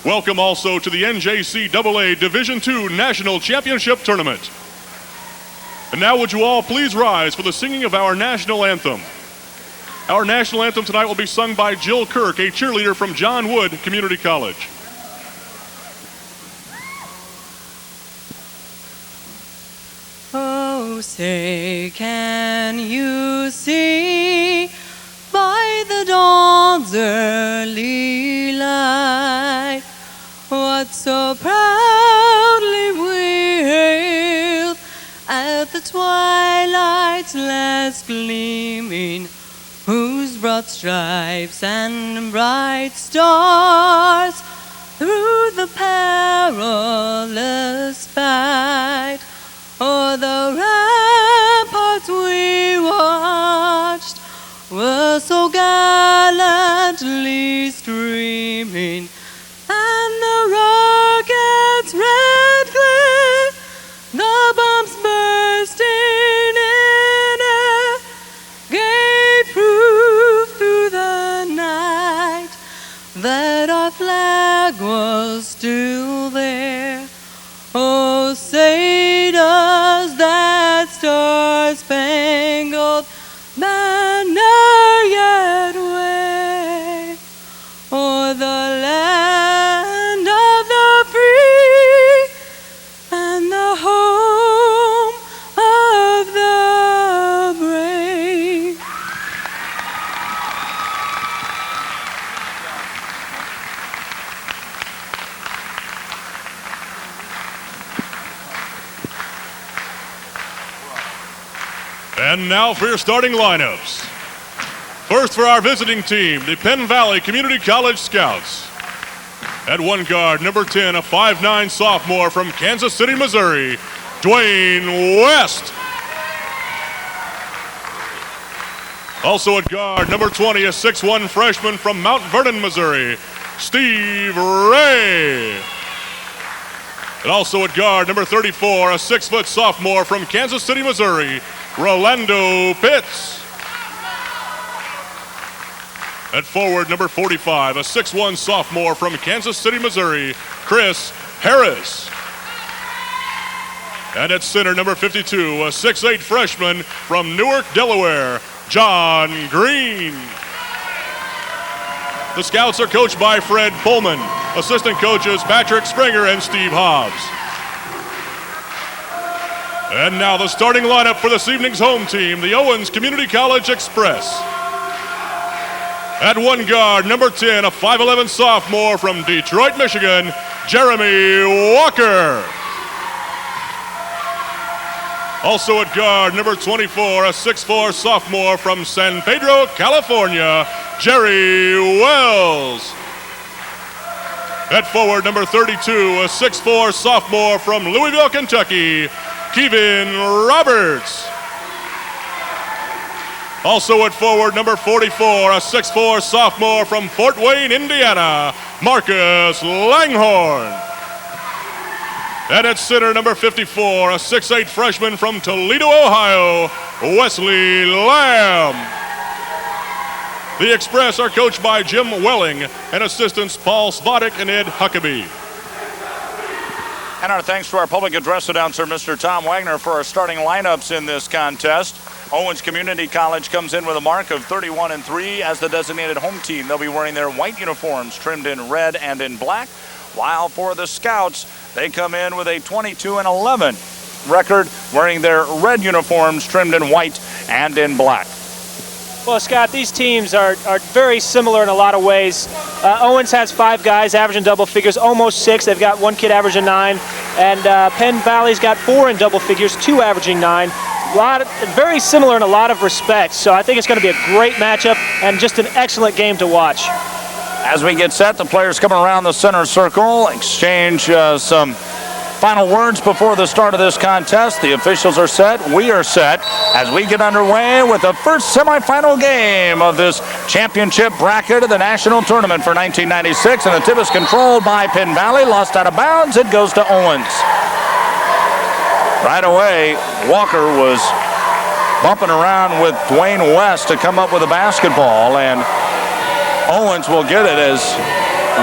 Welcome also to the NJCAA Division II National Championship Tournament. And now would you all please rise for the singing of our national anthem. Our national anthem tonight will be sung by Jill Kirk, a cheerleader from John Wood Community College. Oh, say, can you see by the dawn's early light what so proudly we hailed at the twilight's last gleaming, whose broad stripes and bright stars through the perilous fight o'er the ramparts we watched were so gallantly streaming, and the rocket's red glare, the bombs bursting in air, gave proof through the night that our flag was still there. Oh, say does that star-spangled banner yet wave o'er the land of the free and the home of the brave? And now for your starting lineups. First for our visiting team, the Penn Valley Community College Scouts. At one guard, number 10, a 5'9" sophomore from Kansas City, Missouri, Dwayne West. Also at guard, number 20, a 6'1" freshman from Mount Vernon, Missouri, Steve Ray. And also at guard, number 34, a 6' sophomore from Kansas City, Missouri, Rolando Pitts. At forward, number 45, a 6'1" sophomore from Kansas City, Missouri, Chris Harris. And at center, number 52, a 6'8" freshman from Newark, Delaware, John Green. The Scouts are coached by Fred Pullman. Assistant coaches Patrick Springer and Steve Hobbs. And now the starting lineup for this evening's home team, the Owens Community College Express. At one guard, number 10, a 5'11" sophomore from Detroit, Michigan, Jeremy Walker. Also at guard, number 24, a 6'4" sophomore from San Pedro, California, Jerry Wells. At forward, number 32, a 6'4" sophomore from Louisville, Kentucky, Kevin Roberts. Also at forward, number 44, a 6'4" sophomore from Fort Wayne, Indiana, Marcus Langhorn. And at center, number 54, a 6'8" freshman from Toledo, Ohio, Wesley Lamb. The Express are coached by Jim Welling and assistants Paul Spodek and Ed Huckabee. And our thanks to our public address announcer, Mr. Tom Wagner, for our starting lineups in this contest. Owens Community College comes in with a mark of 31-3 as the designated home team. They'll be wearing their white uniforms trimmed in red and in black, while for the Scouts, they come in with a 22-11 record, wearing their red uniforms trimmed in white and in black. Well, Scott, these teams are very similar in a lot of ways. Owens has 5 guys averaging double figures, almost 6. They've got 1 kid averaging 9. And Penn Valley's got 4 in double figures, 2 averaging 9. Very similar in a lot of respects. So I think it's going to be a great matchup and just an excellent game to watch. As we get set, the players come around the center circle, exchange some final words before the start of this contest. The officials are set. We are set as we get underway with the first semifinal game of this championship bracket of the national tournament for 1996. And the tip is controlled by Penn Valley. Lost out of bounds. It goes to Owens. Right away, Walker was bumping around with Dwayne West to come up with a basketball, and Owens will get it as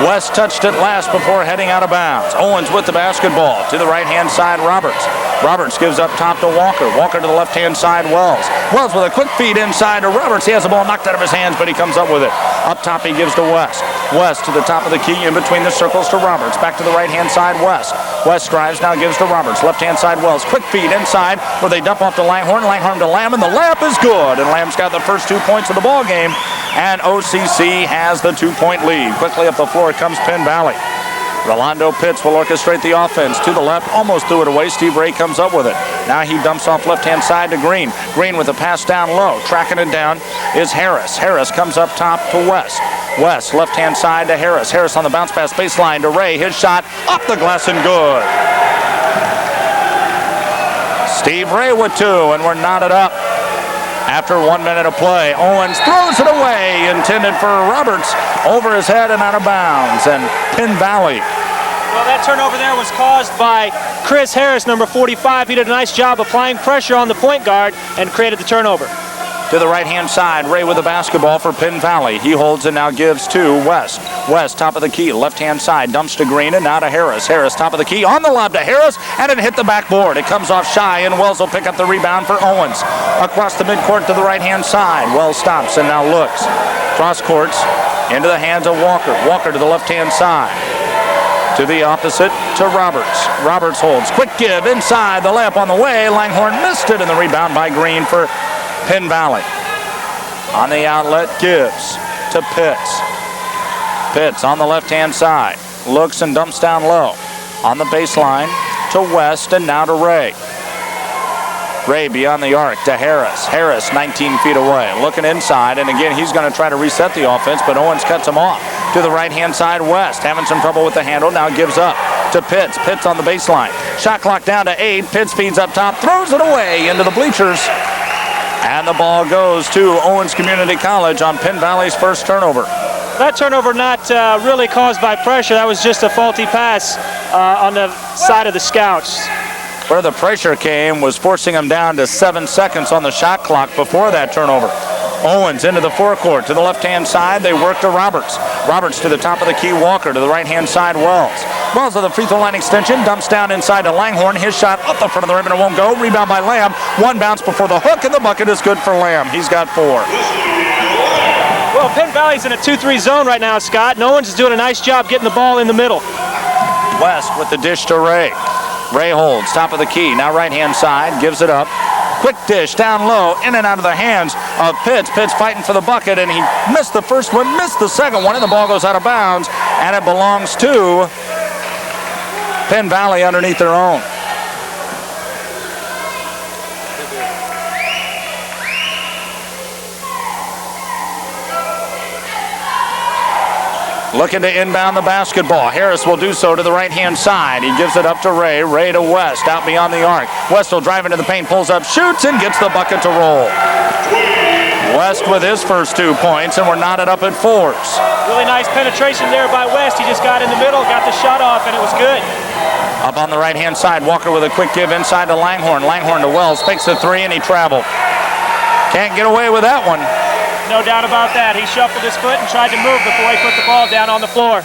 West touched it last before heading out of bounds. Owens with the basketball to the right-hand side, Roberts. Roberts gives up top to Walker. Walker to the left-hand side, Wells. Wells with a quick feed inside to Roberts. He has the ball knocked out of his hands, but he comes up with it. Up top, he gives to West. West to the top of the key, in between the circles to Roberts. Back to the right-hand side, West. West drives, now gives to Roberts. Left-hand side, Wells. Quick feed inside, where they dump off to Langhorn. Langhorn to Lamb, and the layup is good. And Lamb's got the first 2 points of the ball game. And OCC has the 2-point lead. Quickly up the floor comes Penn Valley. Rolando Pitts will orchestrate the offense to the left, almost threw it away. Steve Ray comes up with it. Now he dumps off left-hand side to Green. Green with a pass down low. Tracking it down is Harris. Harris comes up top to West. West, left-hand side to Harris. Harris on the bounce pass baseline to Ray. His shot off the glass and good. Steve Ray with 2, and we're knotted up. After 1 minute of play, Owens throws it away, intended for Roberts, over his head and out of bounds, and Penn Valley. Well, that turnover there was caused by Chris Harris, number 45. He did a nice job applying pressure on the point guard and created the turnover. To the right-hand side, Ray with the basketball for Penn Valley. He holds and now gives to West. West, top of the key, left-hand side, dumps to Green and now to Harris. Harris, top of the key, on the lob to Harris, and it hit the backboard. It comes off shy, and Wells will pick up the rebound for Owens. Across the midcourt to the right-hand side. Wells stops and now looks. Cross courts into the hands of Walker. Walker to the left-hand side. To the opposite to Roberts. Roberts holds. Quick give inside. The layup on the way. Langhorn missed it, and the rebound by Green for Penn Valley. On the outlet, gives to Pitts. Pitts on the left-hand side. Looks and dumps down low. On the baseline to West, and now to Ray. Ray beyond the arc to Harris. Harris 19 feet away. Looking inside, and again, he's going to try to reset the offense, but Owens cuts him off. To the right-hand side, West. Having some trouble with the handle, now gives up to Pitts. Pitts on the baseline. Shot clock down to 8. Pitts feeds up top, throws it away into the bleachers. And the ball goes to Owens Community College on Penn Valley's first turnover. That turnover not really caused by pressure. That was just a faulty pass on the side of the Scouts. Where the pressure came was forcing them down to 7 seconds on the shot clock before that turnover. Owens into the forecourt to the left-hand side. They work to Roberts. Roberts to the top of the key. Walker to the right-hand side. Wells. Wells with a free throw line extension. Dumps down inside to Langhorn. His shot up the front of the rim and it won't go. Rebound by Lamb. One bounce before the hook, and the bucket is good for Lamb. He's got 4. Well, Penn Valley's in a 2-3 zone right now, Scott. And Owens is doing a nice job getting the ball in the middle. West with the dish to Ray. Ray holds. Top of the key. Now right-hand side. Gives it up. Quick dish down low, in and out of the hands of Pitts. Pitts fighting for the bucket, and he missed the first one, missed the second one, and the ball goes out of bounds, and it belongs to Penn Valley underneath their own. Looking to inbound the basketball. Harris will do so to the right-hand side. He gives it up to Ray. Ray to West, out beyond the arc. West will drive into the paint, pulls up, shoots, and gets the bucket to roll. West with his first 2 points, and we're knotted up at 4s. Really nice penetration there by West. He just got in the middle, got the shot off, and it was good. Up on the right-hand side, Walker with a quick give inside to Langhorn. Langhorn to Wells, fakes the 3, and he traveled. Can't get away with that one. No doubt about that. He shuffled his foot and tried to move before he put the ball down on the floor.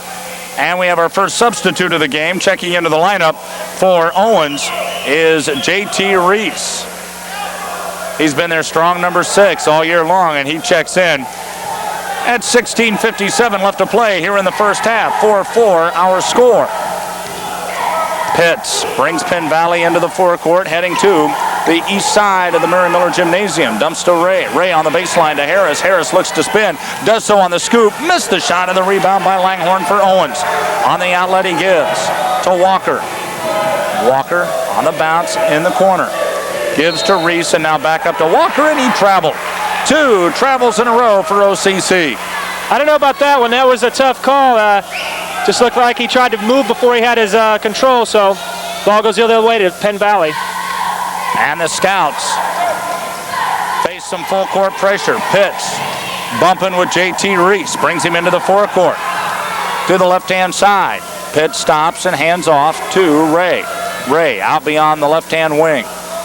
And we have our first substitute of the game. Checking into the lineup for Owens is J.T. Reese. He's been their strong number 6 all year long, and he checks in at 16:57 left to play here in the first half. 4-4 our score. Pitts brings Penn Valley into the forecourt, heading to the east side of the Murray Miller Gymnasium. Dumps to Ray. Ray on the baseline to Harris. Harris looks to spin. Does so on the scoop. Missed the shot, and the rebound by Langhorn for Owens. On the outlet he gives to Walker. Walker on the bounce in the corner. Gives to Reese, and now back up to Walker, and he traveled. 2 travels in a row for OCC. I don't know about that one. That was a tough call. Just looked like he tried to move before he had his control, so ball goes the other way to Penn Valley. And the Scouts face some full court pressure. Pitts bumping with J.T. Reese, brings him into the forecourt. To the left-hand side. Pitts stops and hands off to Ray. Ray out beyond the left-hand wing.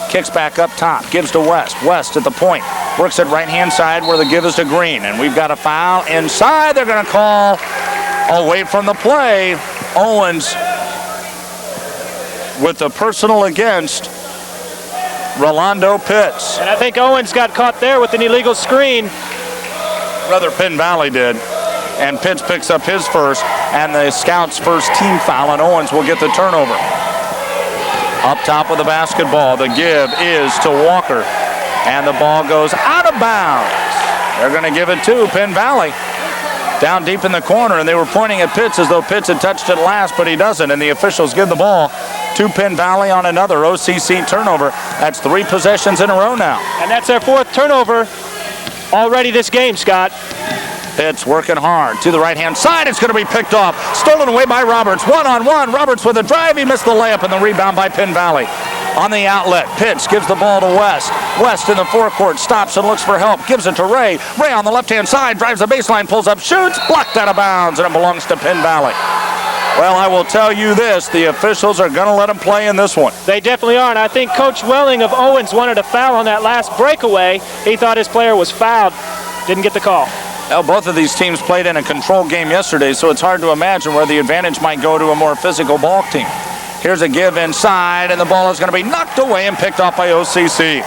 Kicks back up top, gives to West. West at the point. Works at right-hand side where the give is to Green. And we've got a foul inside. They're going to call away from the play. Owens with the personal against Rolando Pitts. And I think Owens got caught there with an illegal screen. Rather, Penn Valley did. And Pitts picks up his first, and the Scouts' first team foul, and Owens will get the turnover. Up top with the basketball, the give is to Walker, and the ball goes out of bounds. They're going to give it to Penn Valley. Down deep in the corner, and they were pointing at Pitts as though Pitts had touched it last, but he doesn't, and the officials give the ball to Penn Valley on another OCC turnover. That's 3 possessions in a row now. And that's their 4th turnover already this game, Scott. Pitts working hard to the right-hand side. It's going to be picked off. Stolen away by Roberts. 1-on-1. Roberts with a drive. He missed the layup, and the rebound by Penn Valley. On the outlet, Pitts gives the ball to West. West in the forecourt, stops and looks for help. Gives it to Ray. Ray on the left-hand side, drives the baseline, pulls up, shoots, blocked out of bounds, and it belongs to Penn Valley. Well, I will tell you this, the officials are going to let him play in this one. They definitely are, and I think Coach Welling of Owens wanted a foul on that last breakaway. He thought his player was fouled. Didn't get the call. Well, both of these teams played in a control game yesterday, so it's hard to imagine where the advantage might go to a more physical ball team. Here's a give inside, and the ball is going to be knocked away and picked off by OCC.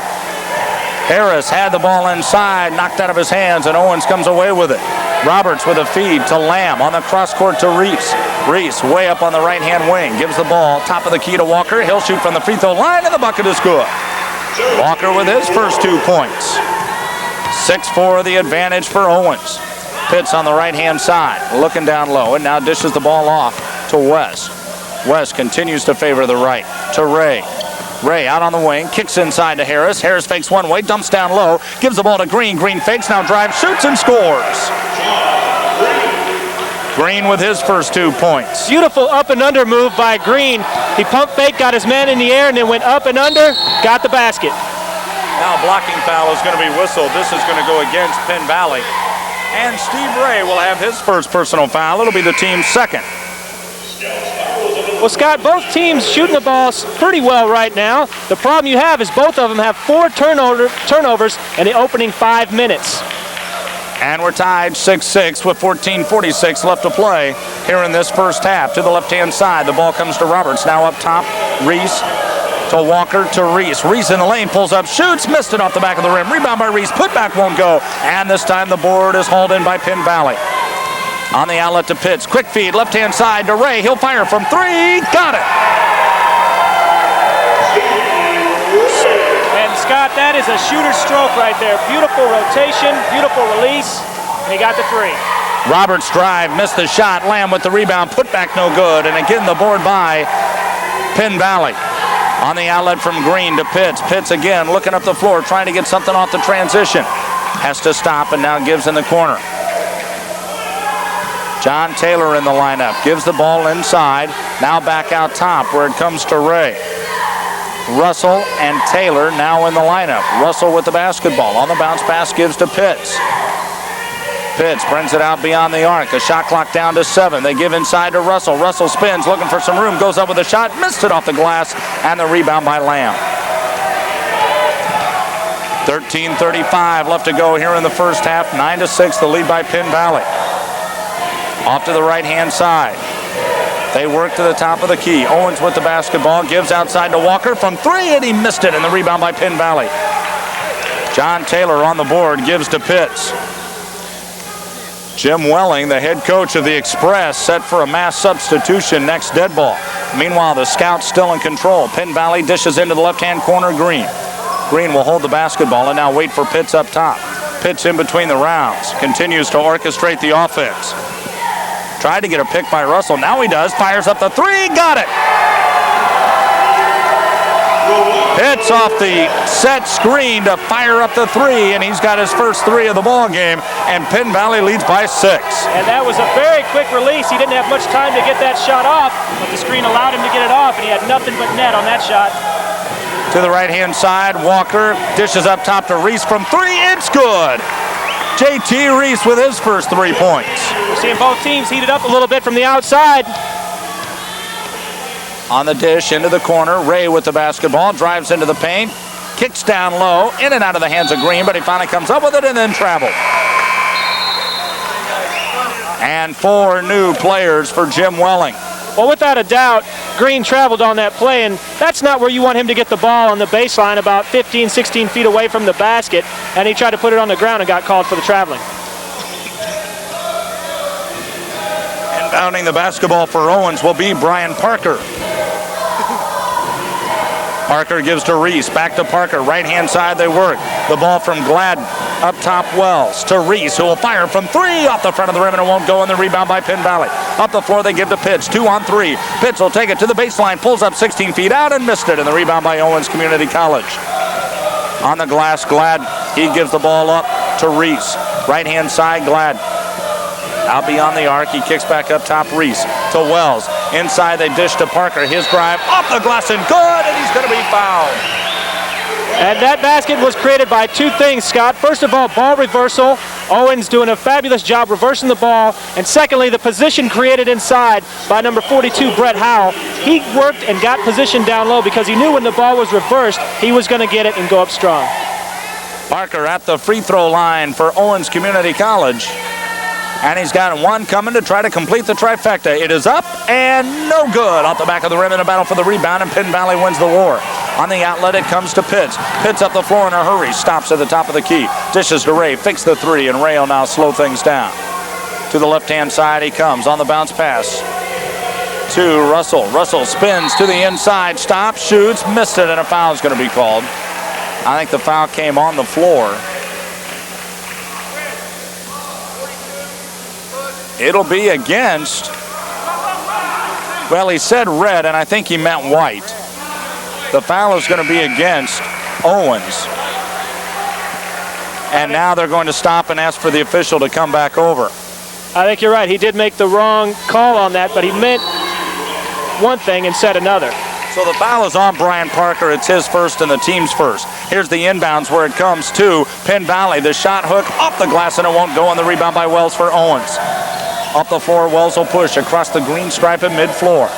Harris had the ball inside, knocked out of his hands, and Owens comes away with it. Roberts with a feed to Lamb on the cross court to Reese. Reese way up on the right-hand wing, gives the ball top of the key to Walker. He'll shoot from the free throw line, and the bucket is good. Walker with his first 2 points. 6-4 the advantage for Owens. Pitts on the right-hand side, looking down low, and now dishes the ball off to West. West continues to favor the right to Ray. Ray out on the wing, kicks inside to Harris. Harris fakes one way, dumps down low, gives the ball to Green. Green fakes, now drives, shoots, and scores. Green with his first 2 points. Beautiful up and under move by Green. He pump fake, got his man in the air, and then went up and under, got the basket. Now a blocking foul is going to be whistled. This is going to go against Penn Valley. And Steve Ray will have his first personal foul. It'll be the team's second. Well, Scott, both teams shooting the ball pretty well right now. The problem you have is both of them have 4 turnovers in the opening 5 minutes. And we're tied 6-6 with 14:46 left to play here in this first half. To the left-hand side, the ball comes to Roberts. Now up top, Reese to Walker to Reese. Reese in the lane, pulls up, shoots, missed it off the back of the rim. Rebound by Reese, putback won't go. And this time the board is hauled in by Penn Valley. On the outlet to Pitts. Quick feed, left-hand side to Ray. He'll fire from 3. Got it. And Scott, that is a shooter's stroke right there. Beautiful rotation, beautiful release, and he got the 3. Roberts drive, missed the shot. Lamb with the rebound, putback no good. And again the board by Penn Valley. On the outlet from Green to Pitts. Pitts again looking up the floor, trying to get something off the transition. Has to stop and now gives in the corner. John Taylor in the lineup, gives the ball inside, now back out top where it comes to Ray. Russell and Taylor now in the lineup. Russell with the basketball, on the bounce pass gives to Pitts. Pitts brings it out beyond the arc, a shot clock down to 7. They give inside to Russell. Russell spins, looking for some room, goes up with a shot, missed it off the glass, and the rebound by Lamb. 13:35 left to go here in the first half, 9-6 the lead by Penn Valley. Off to the right-hand side. They work to the top of the key. Owens with the basketball, gives outside to Walker from 3, and he missed it, and the rebound by Penn Valley. John Taylor on the board, gives to Pitts. Jim Welling, the head coach of the Express, set for a mass substitution next dead ball. Meanwhile, the Scouts still in control. Penn Valley dishes into the left-hand corner, Green. Green will hold the basketball and now wait for Pitts up top. Pitts in between the rounds, continues to orchestrate the offense. Tried to get a pick by Russell. Now he does. Fires up the 3. Got it. Pitts off the set screen to fire up the 3, and he's got his first 3 of the ball game, and Penn Valley leads by 6. And that was a very quick release. He didn't have much time to get that shot off, but the screen allowed him to get it off, and he had nothing but net on that shot. To the right-hand side, Walker dishes up top to Reese from 3. It's good. J.T. Reese with his first 3 points. We're seeing both teams heated up a little bit from the outside. On the dish, into the corner, Ray with the basketball, drives into the paint, kicks down low, in and out of the hands of Green, but he finally comes up with it and then travel. and 4 new players for Jim Welling. Well, without a doubt, Green traveled on that play, and that's not where you want him to get the ball on the baseline about 15, 16 feet away from the basket, and he tried to put it on the ground and got called for the traveling. Inbounding the basketball for Owens will be Brian Parker. Parker gives to Reese, back to Parker, right-hand side they work. The ball from Glad, up top Wells, to Reese, who will fire from 3 off the front of the rim, and it won't go, and the rebound by Penn Valley. Up the floor they give to Pitts, 2 on 3. Pitts will take it to the baseline, pulls up 16 feet out and missed it, and the rebound by Owens Community College. On the glass, Glad, he gives the ball up to Reese. Right-hand side, Glad. Out beyond the arc, he kicks back up top, Reese to Wells. Inside, they dish to Parker. His drive off the glass and good, and he's going to be fouled. And that basket was created by 2 things, Scott. First of all, ball reversal. Owens doing a fabulous job reversing the ball. And secondly, the position created inside by number 42, Brett Howell. He worked and got positioned down low because he knew when the ball was reversed, he was going to get it and go up strong. Parker at the free throw line for Owens Community College. And he's got 1 coming to try to complete the trifecta. It is up and no good. Off the back of the rim in a battle for the rebound, and Penn Valley wins the war. On the outlet, it comes to Pitts. Pitts up the floor in a hurry. Stops at the top of the key. Dishes to Ray. Fakes the 3, and Ray will now slow things down. To the left-hand side he comes on the bounce pass to Russell. Russell spins to the inside. Stops, shoots, missed it, and a foul is going to be called. I think the foul came on the floor. It'll be against, well, he said red, and I think he meant white. The foul is going to be against Owens. And now they're going to stop and ask for the official to come back over. I think you're right. He did make the wrong call on that, but he meant one thing and said another. So the foul is on Brian Parker. It's his first and the team's first. Here's the inbounds where it comes to Penn Valley. The shot hook off the glass, and it won't go on the rebound by Wells for Owens. Up the floor, Wells will push across the green stripe at mid-floor.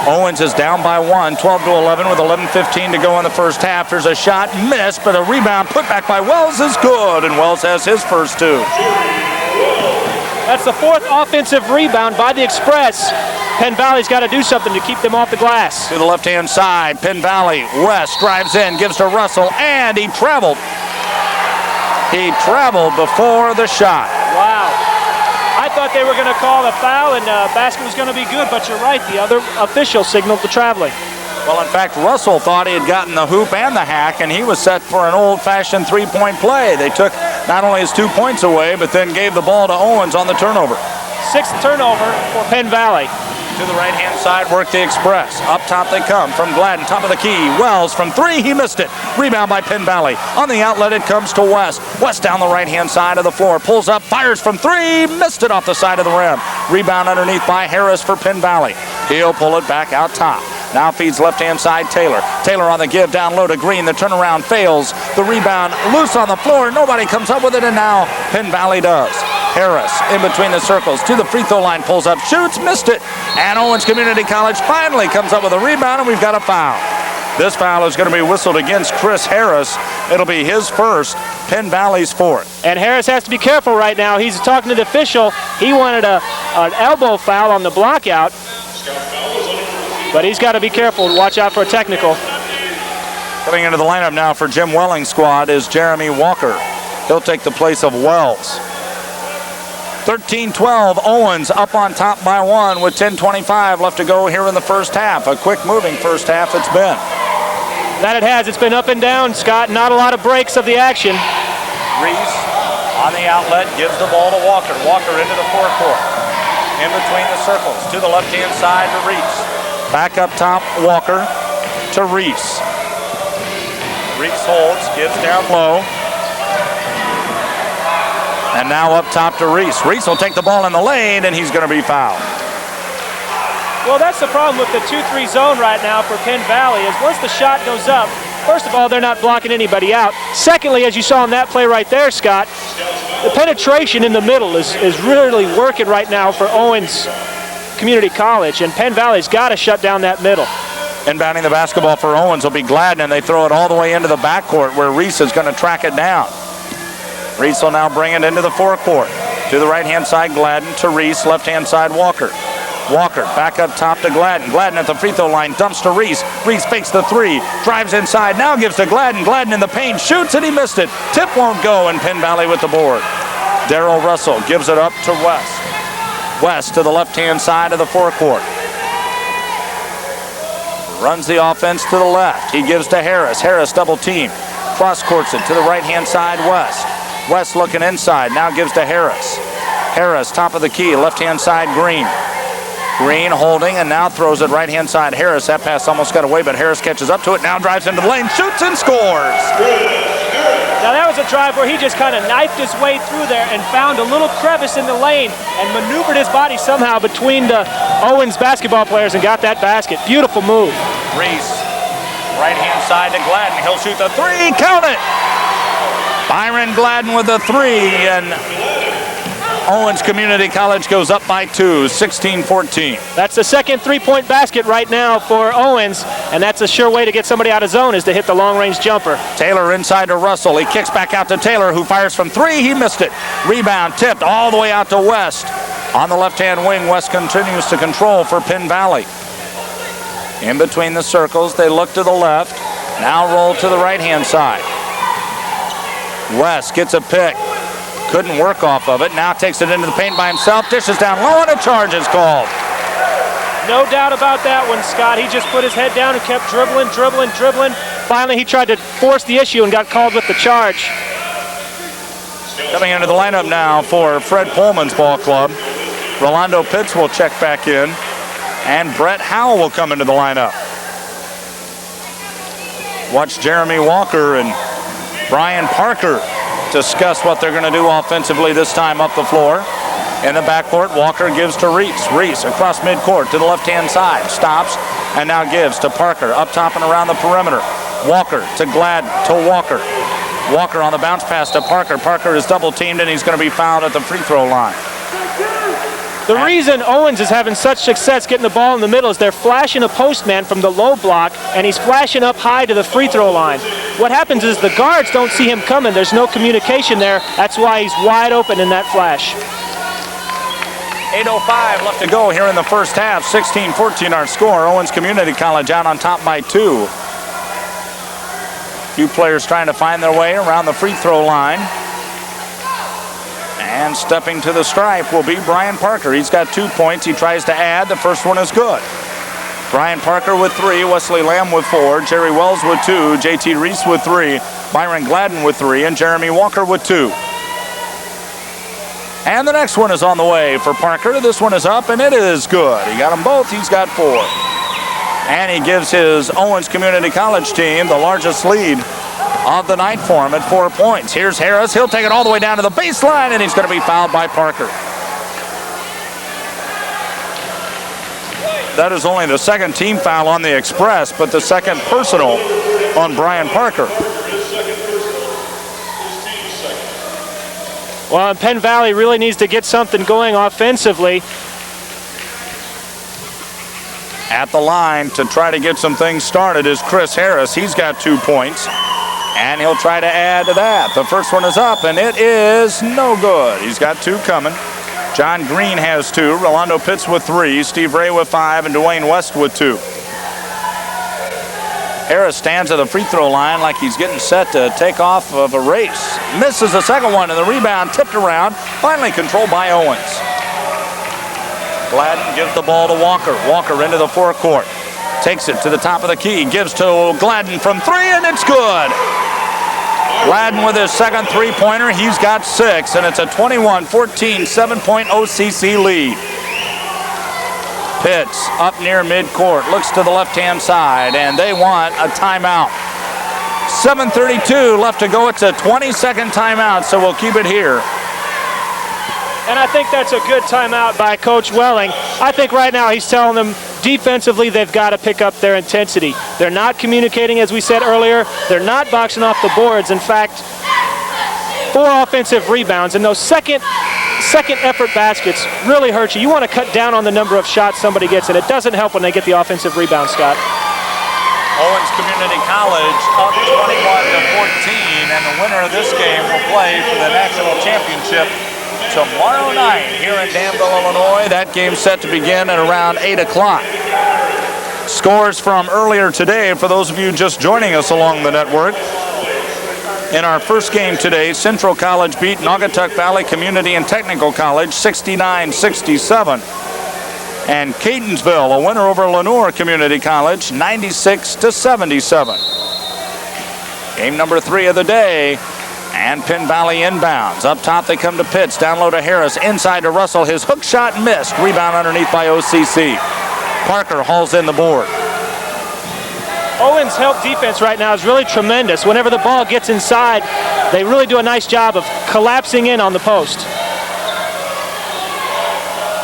Owens is down by 1, 12-11 with 11:15 to go in the first half. There's a shot missed, but a rebound put back by Wells is good, and Wells has his first 2. That's the 4th offensive rebound by the Express. Penn Valley's got to do something to keep them off the glass. To the left-hand side, Penn Valley. West drives in, gives to Russell, and he traveled. He traveled before the shot. Wow. I thought they were going to call a foul and basket was going to be good, but you're right. The other official signaled the traveling. Well, in fact, Russell thought he had gotten the hoop and the hack, and he was set for an old-fashioned 3-point play. They took not only his 2 points away, but then gave the ball to Owens on the turnover. 6th turnover for Penn Valley. To the right-hand side, work the Express. Up top they come from Gladden, top of the key. Wells from 3, he missed it. Rebound by Penn Valley. On the outlet, it comes to West. West down the right-hand side of the floor. Pulls up, fires from 3, missed it off the side of the rim. Rebound underneath by Harris for Penn Valley. He'll pull it back out top. Now feeds left-hand side Taylor. Taylor on the give down low to Green. The turnaround fails. The rebound loose on the floor. Nobody comes up with it, and now Penn Valley does. Harris in between the circles to the free throw line, pulls up, shoots, missed it. And Owens Community College finally comes up with a rebound, and we've got a foul. This foul is going to be whistled against Chris Harris. It'll be his first, Penn Valley's 4th. And Harris has to be careful right now. He's talking to the official. He wanted an elbow foul on the block out. But he's got to be careful and watch out for a technical. Coming into the lineup now for Jim Welling's squad is Jeremy Walker. He'll take the place of Wells. 13-12, Owens up on top by 1 with 10:25 left to go here in the first half. A quick moving first half it's been. That it has. It's been up and down, Scott. Not a lot of breaks of the action. Reese on the outlet gives the ball to Walker. Walker into the forecourt. In between the circles to the left-hand side to Reese. Back up top, Walker to Reese. Reese holds, gives down low. And now up top to Reese. Reese will take the ball in the lane, and he's going to be fouled. Well, that's the problem with the 2-3 zone right now for Penn Valley is once the shot goes up, first of all, they're not blocking anybody out. Secondly, as you saw in that play right there, Scott, the penetration in the middle is really working right now for Owens Community College, and Penn Valley's got to shut down that middle. Inbounding the basketball for Owens will be Gladden, and they throw it all the way into the backcourt where Reese is going to track it down. Reese will now bring it into the forecourt. To the right-hand side, Gladden. To Reese. Left-hand side, Walker. Walker back up top to Gladden. Gladden at the free throw line, dumps to Reese. Reese fakes the three, drives inside, now gives to Gladden. Gladden in the paint, shoots, and he missed it. Tip won't go, and Penn Valley with the board. Darrell Russell gives it up to West. West to the left-hand side of the forecourt. Runs the offense to the left. He gives to Harris. Harris double team. Cross-courts it to the right-hand side, West. West looking inside, now gives to Harris. Harris, top of the key, left-hand side, Green. Green holding and now throws it right-hand side. Harris, that pass almost got away, but Harris catches up to it, now drives into the lane, shoots and scores. Now that was a drive where he just kind of knifed his way through there and found a little crevice in the lane and maneuvered his body somehow between the Owens basketball players and got that basket. Beautiful move. Reese, right-hand side to Gladden. He'll shoot the three, count it. Byron Gladden with the three, and Owens Community College goes up by 2, 16-14. That's the second three-point basket right now for Owens, and that's a sure way to get somebody out of zone is to hit the long-range jumper. Taylor inside to Russell. He kicks back out to Taylor, who fires from three. He missed it. Rebound tipped all the way out to West. On the left-hand wing, West continues to control for Penn Valley. In between the circles, they look to the left. Now roll to the right-hand side. West gets a pick. Couldn't work off of it. Now takes it into the paint by himself. Dishes down low, and a charge is called. No doubt about that one, Scott. He just put his head down and kept dribbling. Finally, he tried to force the issue and got called with the charge. Coming into the lineup now for Fred Pullman's ball club. Rolando Pitts will check back in, and Brett Howell will come into the lineup. Watch Jeremy Walker and Brian Parker discuss what they're going to do offensively this time up the floor. In the backcourt, Walker gives to Reese. Reese across midcourt to the left-hand side. Stops and now gives to Parker. Up top and around the perimeter. Walker to Gladden to Walker. Walker on the bounce pass to Parker. Parker is double-teamed, and he's going to be fouled at the free throw line. The reason Owens is having such success getting the ball in the middle is they're flashing a postman from the low block, and he's flashing up high to the free throw line. What happens is the guards don't see him coming. There's no communication there. That's why he's wide open in that flash. 8:05 left to go here in the first half. 16-14 our score. Owens Community College out on top by 2. Few players trying to find their way around the free throw line. And stepping to the stripe will be Brian Parker. He's got 2 points. He tries to add. The first one is good. Brian Parker with 3, Wesley Lamb with 4, Jerry Wells with 2, JT Reese with 3, Byron Gladden with 3, and Jeremy Walker with 2. And the next one is on the way for Parker. This one is up, and it is good. He got them both. He's got 4. And he gives his Owens Community College team the largest lead of the night for him at 4 points. Here's Harris. He'll take it all the way down to the baseline, and he's going to be fouled by Parker. That is only the second team foul on the Express, but the second personal on Brian Parker. Well, Penn Valley really needs to get something going offensively. At the line to try to get some things started is Chris Harris. He's got 2 points, and he'll try to add to that. The first one is up, and it is no good. He's got 2 coming. John Green has 2, Rolando Pitts with 3, Steve Ray with 5, and Dwayne West with 2. Harris stands at the free throw line like he's getting set to take off of a race. Misses the second one, and the rebound tipped around, finally controlled by Owens. Gladden gives the ball to Walker. Walker into the forecourt. Takes it to the top of the key, gives to Gladden from 3, and it's good. Gladden with his second three-pointer. He's got 6, and it's a 21-14 7-point OCC lead. Pitts up near midcourt, looks to the left-hand side, and they want a timeout. 7:32 left to go. It's a 20-second timeout, so we'll keep it here. And I think that's a good timeout by Coach Welling. I think right now he's telling them defensively they've got to pick up their intensity. They're not communicating, as we said earlier. They're not boxing off the boards. In fact, 4 offensive rebounds, and those second effort baskets really hurt you. You want to cut down on the number of shots somebody gets, and it doesn't help when they get the offensive rebound, Scott. Owens Community College up 21-14, and the winner of this game will play for the national championship tomorrow night here in Danville, Illinois. That game set to begin at around 8 o'clock. Scores from earlier today, for those of you just joining us along the network. In our first game today, Central College beat Naugatuck Valley Community and Technical College 69-67. And Catonsville, a winner over Lenoir Community College, 96-77. Game number 3 of the day. And Penn Valley inbounds. Up top they come to Pitts. Down low to Harris. Inside to Russell. His hook shot missed. Rebound underneath by OCC. Parker hauls in the board. Owens' help defense right now is really tremendous. Whenever the ball gets inside, they really do a nice job of collapsing in on the post.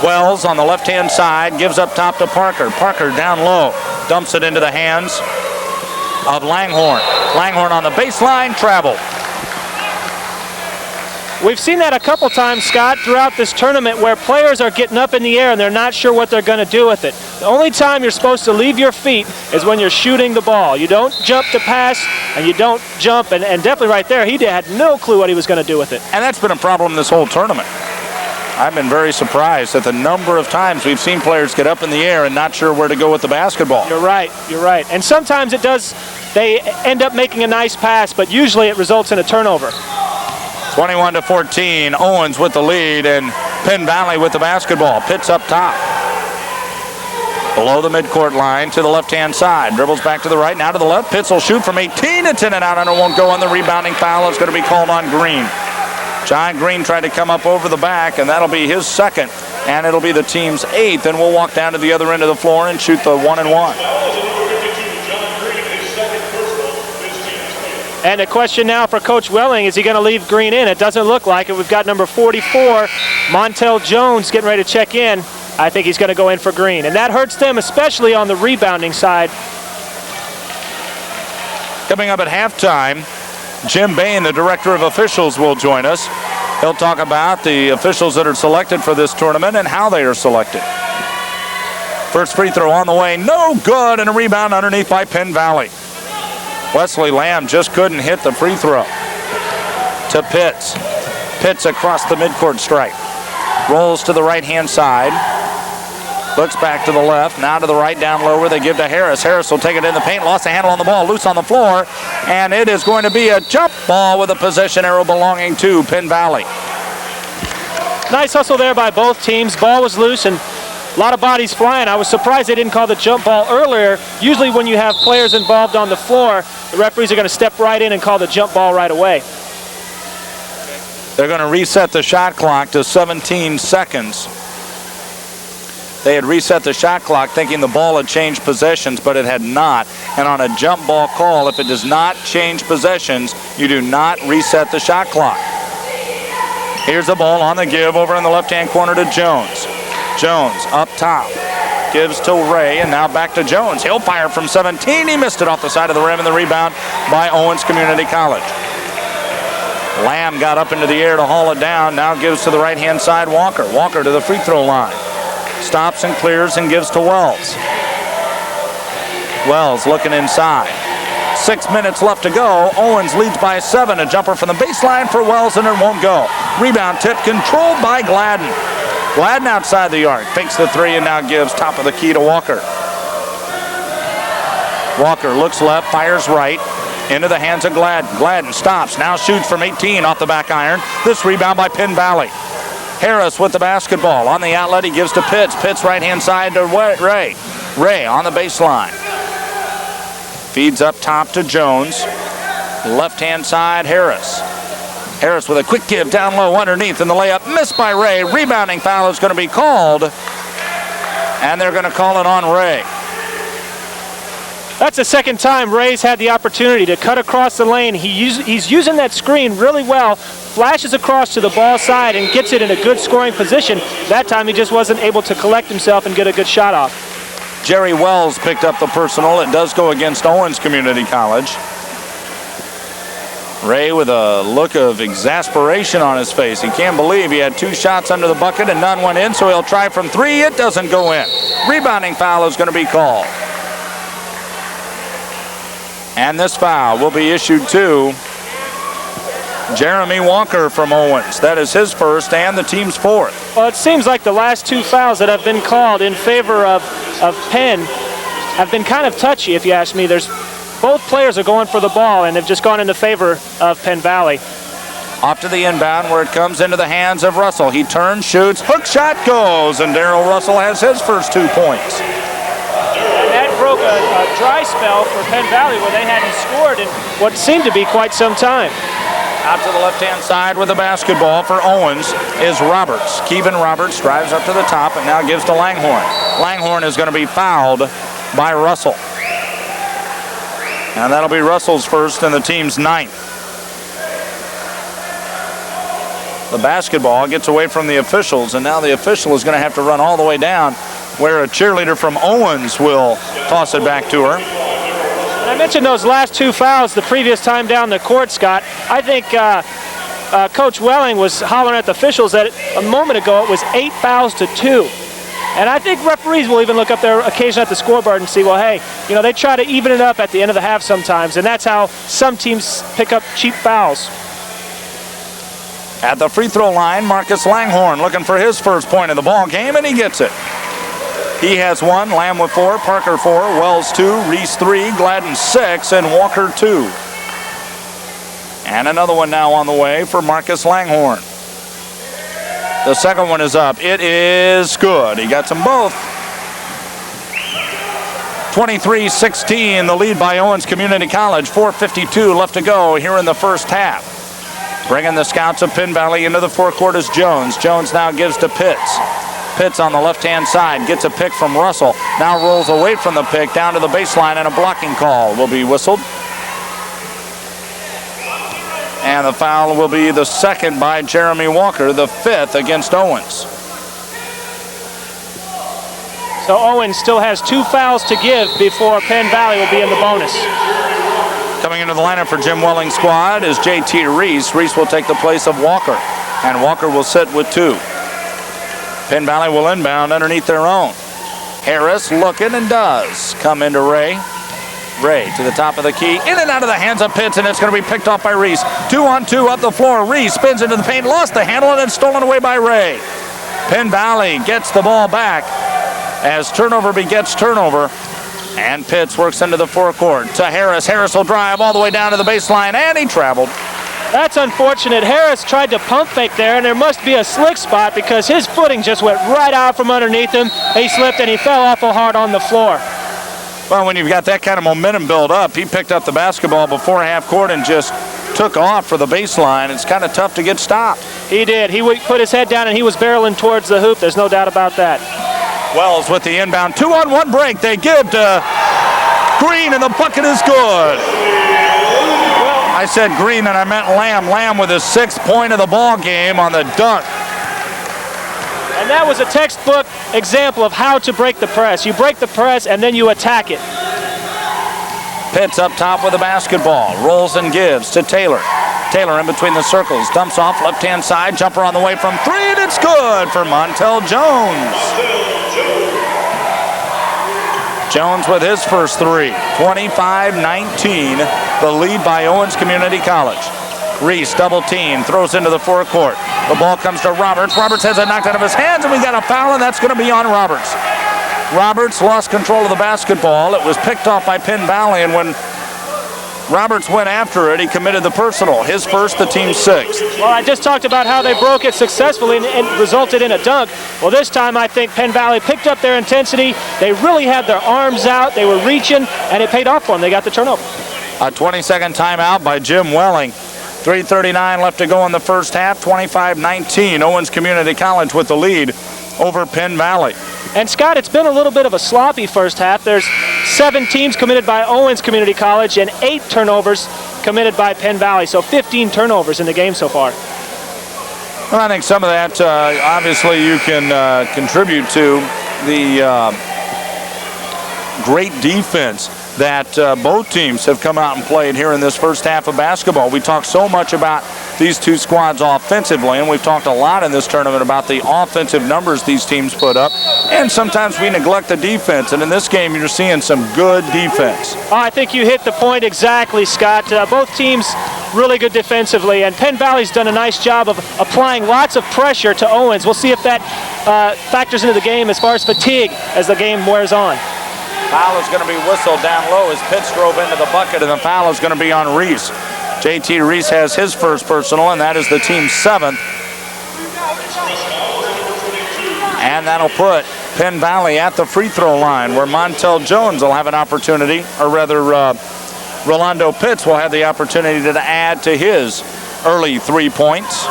Wells on the left-hand side gives up top to Parker. Parker down low. Dumps it into the hands of Langhorne. Langhorne on the baseline. Travel. We've seen that a couple times, Scott, throughout this tournament where players are getting up in the air and they're not sure what they're going to do with it. The only time you're supposed to leave your feet is when you're shooting the ball. You don't jump to pass and you don't jump, and definitely right there, he had no clue what he was going to do with it. And that's been a problem this whole tournament. I've been very surprised at the number of times we've seen players get up in the air and not sure where to go with the basketball. You're right. And sometimes they end up making a nice pass, but usually it results in a turnover. 21-14, Owens with the lead, and Penn Valley with the basketball. Pitts up top. Below the midcourt line to the left-hand side. Dribbles back to the right, now to the left. Pitts will shoot from 18. It's in and out, and it won't go on. The rebounding foul is going to be called on Green. John Green tried to come up over the back, and that'll be his second, and it'll be the team's 8th, and we'll walk down to the other end of the floor and shoot the 1-and-1. And the question now for Coach Welling, is he going to leave Green in? It doesn't look like it. We've got number 44, Montel Jones, getting ready to check in. I think he's going to go in for Green. And that hurts them, especially on the rebounding side. Coming up at halftime, Jim Bain, the director of officials, will join us. He'll talk about the officials that are selected for this tournament and how they are selected. First free throw on the way, no good, and a rebound underneath by Penn Valley. Wesley Lamb just couldn't hit the free throw. To Pitts. Pitts across the midcourt stripe. Rolls to the right-hand side. Looks back to the left. Now to the right, down low where they give to Harris. Harris will take it in the paint. Lost the handle on the ball. Loose on the floor. And it is going to be a jump ball with a possession arrow belonging to Penn Valley. Nice hustle there by both teams. Ball was loose and a lot of bodies flying. I was surprised they didn't call the jump ball earlier. Usually when you have players involved on the floor, the referees are going to step right in and call the jump ball right away. They're going to reset the shot clock to 17 seconds. They had reset the shot clock thinking the ball had changed possessions, but it had not. And on a jump ball call, if it does not change possessions, you do not reset the shot clock. Here's the ball on the give over in the left-hand corner to Jones. Jones up top, gives to Ray, and now back to Jones. He'll fire from 17. He missed it off the side of the rim, and the rebound by Owens Community College. Lamb got up into the air to haul it down. Now gives to the right-hand side, Walker. Walker to the free throw line. Stops and clears and gives to Wells. Wells looking inside. 6 minutes left to go. Owens leads by 7. A jumper from the baseline for Wells, and it won't go. Rebound tip controlled by Gladden. Gladden outside the arc, fakes the 3 and now gives top of the key to Walker. Walker looks left, fires right, into the hands of Gladden. Gladden stops, now shoots from 18 off the back iron. This rebound by Penn Valley. Harris with the basketball. On the outlet, he gives to Pitts. Pitts right-hand side to Ray. Ray on the baseline. Feeds up top to Jones. Left-hand side, Harris. Harris with a quick give down low underneath, and the layup missed by Ray. Rebounding foul is going to be called, and they're going to call it on Ray. That's the second time Ray's had the opportunity to cut across the lane. He's using that screen really well, flashes across to the ball side and gets it in a good scoring position. That time he just wasn't able to collect himself and get a good shot off. Jerry Wells picked up the personal. It does go against Owens Community College. Ray with a look of exasperation on his face. He can't believe he had 2 shots under the bucket and none went in, so he'll try from 3. It doesn't go in. Rebounding foul is going to be called. And this foul will be issued to Jeremy Walker from Owens. That is his first and the team's fourth. Well, it seems like the last two fouls that have been called in favor of Penn have been kind of touchy, if you ask me. Both players are going for the ball, and they've just gone into favor of Penn Valley. Off to the inbound where it comes into the hands of Russell. He turns, shoots, hook shot goes, and Darrell Russell has his first 2 points. And that broke a dry spell for Penn Valley where they hadn't scored in what seemed to be quite some time. Out to the left-hand side with the basketball for Owens is Roberts. Kevin Roberts drives up to the top and now gives to Langhorne. Langhorne is going to be fouled by Russell. And that'll be Russell's first and the team's 9th. The basketball gets away from the officials, and now the official is going to have to run all the way down where a cheerleader from Owens will toss it back to her. I mentioned those last 2 fouls the previous time down the court, Scott. I think Coach Welling was hollering at the officials that a moment ago it was 8 fouls to 2. And I think referees will even look up there occasionally at the scoreboard and see, well, hey, they try to even it up at the end of the half sometimes, and that's how some teams pick up cheap fouls. At the free throw line, Marcus Langhorne looking for his first point of the ball game, and he gets it. He has 1, Lamb with 4, Parker 4, Wells 2, Reese 3, Gladden 6, and Walker 2. And another one now on the way for Marcus Langhorne. The second one is up. It is good. He got them both. 23-16, the lead by Owens Community College. 4:52 left to go here in the first half. Bringing the scouts of Penn Valley into the forecourt is Jones. Jones now gives to Pitts. Pitts on the left-hand side gets a pick from Russell. Now rolls away from the pick down to the baseline, and a blocking call will be whistled. And the foul will be the second by Jeremy Walker, the 5th against Owens. So Owens still has 2 fouls to give before Penn Valley will be in the bonus. Coming into the lineup for Jim Welling's squad is J.T. Reese. Reese will take the place of Walker, and Walker will sit with 2. Penn Valley will inbound underneath their own. Harris looking and does come into Ray. Ray to the top of the key, in and out of the hands of Pitts, and it's going to be picked off by Reese. 2-on-2 up the floor. Reese spins into the paint, lost the handle, and it's stolen away by Ray. Penn Valley gets the ball back as turnover begets turnover, and Pitts works into the forecourt to Harris. Harris will drive all the way down to the baseline, and he traveled. That's unfortunate. Harris tried to pump fake there, and there must be a slick spot because his footing just went right out from underneath him. He slipped, and he fell awful hard on the floor. Well, when you've got that kind of momentum build up, he picked up the basketball before half court and just took off for the baseline. It's kind of tough to get stopped. He did. He put his head down, and he was barreling towards the hoop. There's no doubt about that. Wells with the inbound. 2-on-1 break. They give to Green, and the bucket is good. I said Green, and I meant Lamb. Lamb with his 6th point of the ball game on the dunk. And that was a textbook example of how to break the press. You break the press, and then you attack it. Pitts up top with the basketball. Rolls and gives to Taylor. Taylor in between the circles. Dumps off left-hand side. Jumper on the way from 3, and it's good for Montel Jones. Jones with his first 3. 25-19, the lead by Owens Community College. Reese double team, throws into the forecourt. The ball comes to Roberts. Roberts has it knocked out of his hands, and we got a foul, and that's going to be on Roberts. Roberts lost control of the basketball. It was picked off by Penn Valley, and when Roberts went after it, he committed the personal. His first, the team's 6th. Well, I just talked about how they broke it successfully and resulted in a dunk. Well, this time I think Penn Valley picked up their intensity. They really had their arms out. They were reaching, and it paid off for them. They got the turnover. A 20-second timeout by Jim Welling. 3:39 left to go in the first half. 25-19, Owens Community College with the lead over Penn Valley. And Scott, it's been a little bit of a sloppy first half. There's 7 teams committed by Owens Community College and 8 turnovers committed by Penn Valley. So 15 turnovers in the game so far. Well, I think some of that, obviously, you can contribute to the great defense that both teams have come out and played here in this first half of basketball. We talked so much about these two squads offensively, and we've talked a lot in this tournament about the offensive numbers these teams put up, and sometimes we neglect the defense, and in this game you're seeing some good defense. I think you hit the point exactly, Scott. Both teams really good defensively. And Penn Valley's done a nice job of applying lots of pressure to Owens. We'll see if that factors into the game as far as fatigue as the game wears on. Foul is going to be whistled down low as Pitts drove into the bucket, and the foul is going to be on Reese. JT Reese has his first personal, and that is the team's 7th. And that'll put Penn Valley at the free throw line, where Montel Jones will have an opportunity, or rather Rolando Pitts will have the opportunity to add to his early 3 points.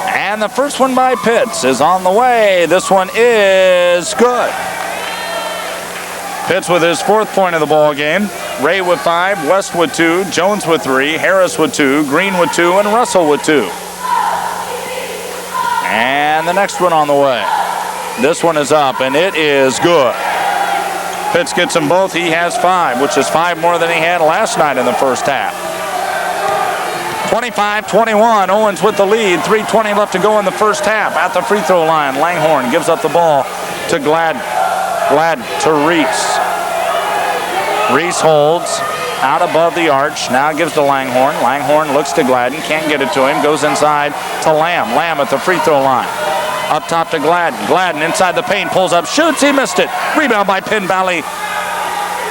And the first one by Pitts is on the way. This one is good. Pitts with his 4th point of the ball game. Ray with 5, West with 2, Jones with 3, Harris with 2, Green with 2, and Russell with 2. And the next one on the way. This one is up, and it is good. Pitts gets them both. He has 5, which is 5 more than he had last night in the first half. 25-21, Owens with the lead. 3:20 left to go in the first half. At the free throw line, Langhorne gives up the ball to Glad to Reese. Reese holds out above the arch. Now gives to Langhorne. Langhorne looks to Gladden. Can't get it to him. Goes inside to Lamb. Lamb at the free throw line. Up top to Gladden. Gladden inside the paint. Pulls up. Shoots. He missed it. Rebound by Penn Valley.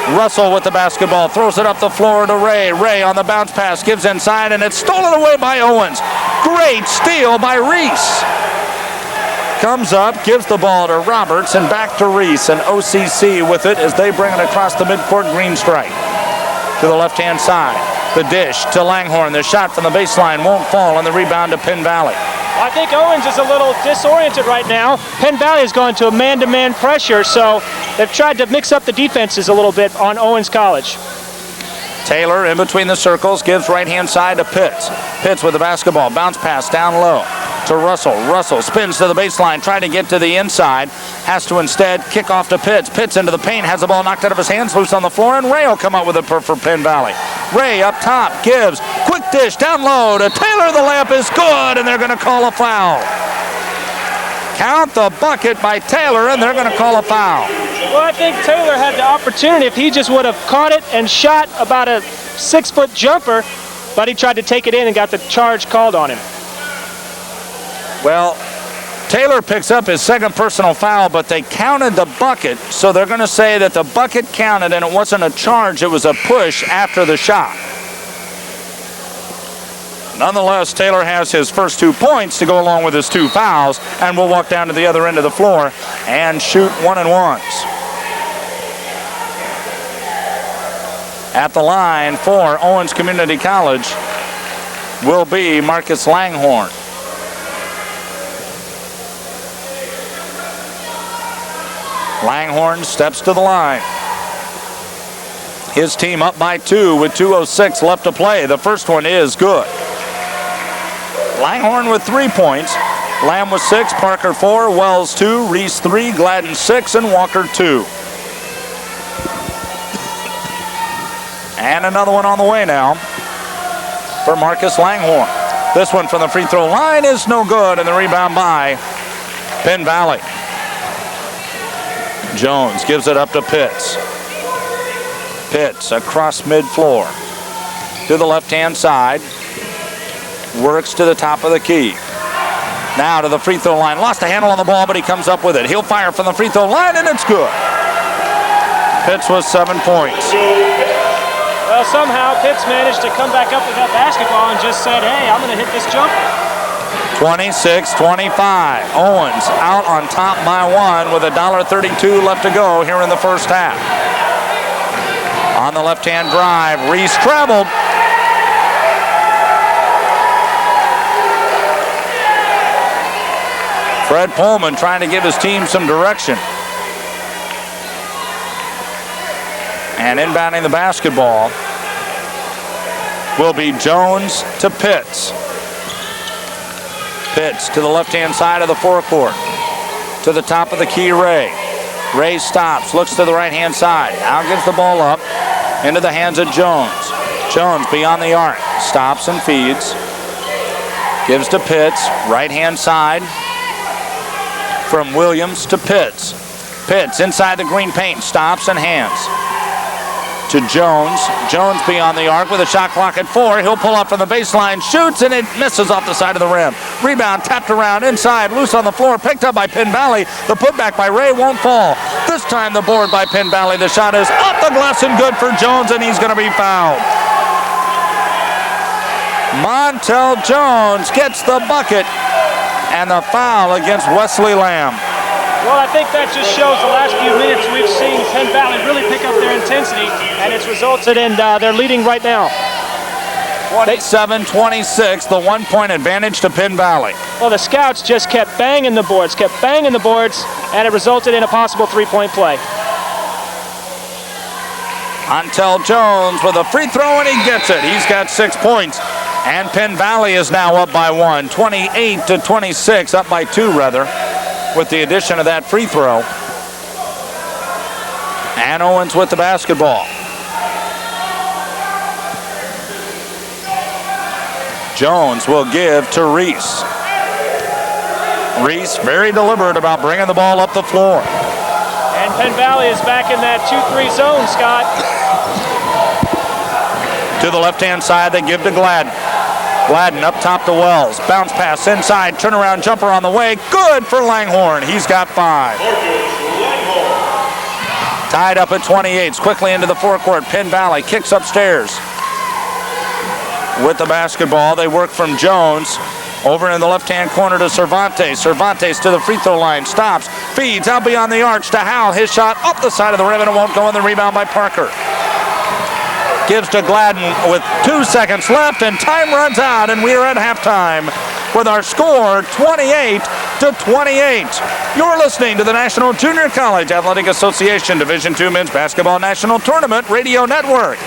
Russell with the basketball. Throws it up the floor to Ray. Ray on the bounce pass. Gives inside, and it's stolen away by Owens. Great steal by Reese. Comes up, gives the ball to Roberts, and back to Reese, and OCC with it as they bring it across the midcourt green stripe. To the left-hand side, the dish to Langhorne. The shot from the baseline won't fall, and the rebound to Penn Valley. I think Owens is a little disoriented right now. Penn Valley has gone to a man-to-man pressure, so they've tried to mix up the defenses a little bit on Owens College. Taylor in between the circles, gives right-hand side to Pitts. Pitts with the basketball, bounce pass down low to Russell. Russell spins to the baseline, trying to get to the inside. Has to instead kick off to Pitts. Pitts into the paint, has the ball knocked out of his hands, loose on the floor, and Ray will come up with it for Penn Valley. Ray up top, gives, quick dish down low to Taylor. The layup is good, and they're going to call a foul. Count the bucket by Taylor, and they're going to call a foul. Well, I think Taylor had the opportunity if he just would have caught it and shot about a 6-foot jumper, but he tried to take it in and got the charge called on him. Well, Taylor picks up his 2nd personal foul, but they counted the bucket, so they're going to say that the bucket counted and it wasn't a charge, it was a push after the shot. Nonetheless, Taylor has his first 2 points to go along with his 2 fouls, and will walk down to the other end of the floor and shoot 1-and-1s. At the line for Owens Community College will be Marcus Langhorne. Langhorne steps to the line. His team up by 2 with 2:06 left to play. The first one is good. Langhorne with 3 points. Lamb with 6, Parker 4, Wells 2, Reese 3, Gladden 6, and Walker 2. And another one on the way now for Marcus Langhorne. This one from the free throw line is no good, and the rebound by Penn Valley. Jones gives it up to Pitts. Pitts across mid-floor to the left-hand side. Works to the top of the key. Now to the free throw line. Lost a handle on the ball, but he comes up with it. He'll fire from the free throw line, and it's good. Pitts with 7 points. Well, somehow Pitts managed to come back up with that basketball and just said, hey, I'm going to hit this jumper. 26-25. Owens out on top by 1 with $1.32 left to go here in the first half. On the left-hand drive, Reese traveled. Fred Pullman trying to give his team some direction. And inbounding the basketball will be Jones to Pitts. Pitts to the left-hand side of the forecourt. To the top of the key, Ray. Ray stops, looks to the right-hand side. Now gives the ball up into the hands of Jones. Jones beyond the arc. Stops and feeds. Gives to Pitts, right-hand side. From Williams to Pitts. Pitts inside the green paint. Stops and hands. to Jones. Jones beyond the arc with a shot clock at 4. He'll pull up from the baseline, shoots, and it misses off the side of the rim. Rebound tapped around inside, loose on the floor, picked up by Penn Valley. The putback by Ray won't fall. This time the board by Penn Valley. The shot is off the glass and good for Jones, and he's going to be fouled. Montel Jones gets the bucket and the foul against Wesley Lamb. Well, I think that just shows the last few minutes we've seen Penn Valley really pick up their intensity, and it's resulted in their leading right now. 27-26, the 1-point advantage to Penn Valley. Well, the Scouts just kept banging the boards, and it resulted in a possible 3-point play. Montel Jones with a free throw, and he gets it. He's got 6 points. And Penn Valley is now up by 1, 28-26, up by 2 rather, with the addition of that free throw. And Owens with the basketball. Jones will give to Reese. Reese very deliberate about bringing the ball up the floor. And Penn Valley is back in that 2-3 zone, Scott. To the left-hand side, they give to Gladden. Gladden up top to Wells. Bounce pass inside. Turnaround jumper on the way. Good for Langhorne. He's got 5. Tied up at 28. Quickly into the forecourt. Penn Valley kicks upstairs. With the basketball, they work from Jones. Over in the left-hand corner to Cervantes. Cervantes to the free throw line. Stops. Feeds out beyond the arch to Howell. His shot up the side of the rim, and it won't go in. The rebound by Parker. Gives to Gladden with 2 seconds left, and time runs out, and we are at halftime with our score 28-28. You're listening to the National Junior College Athletic Association Division II Men's Basketball National Tournament Radio Network.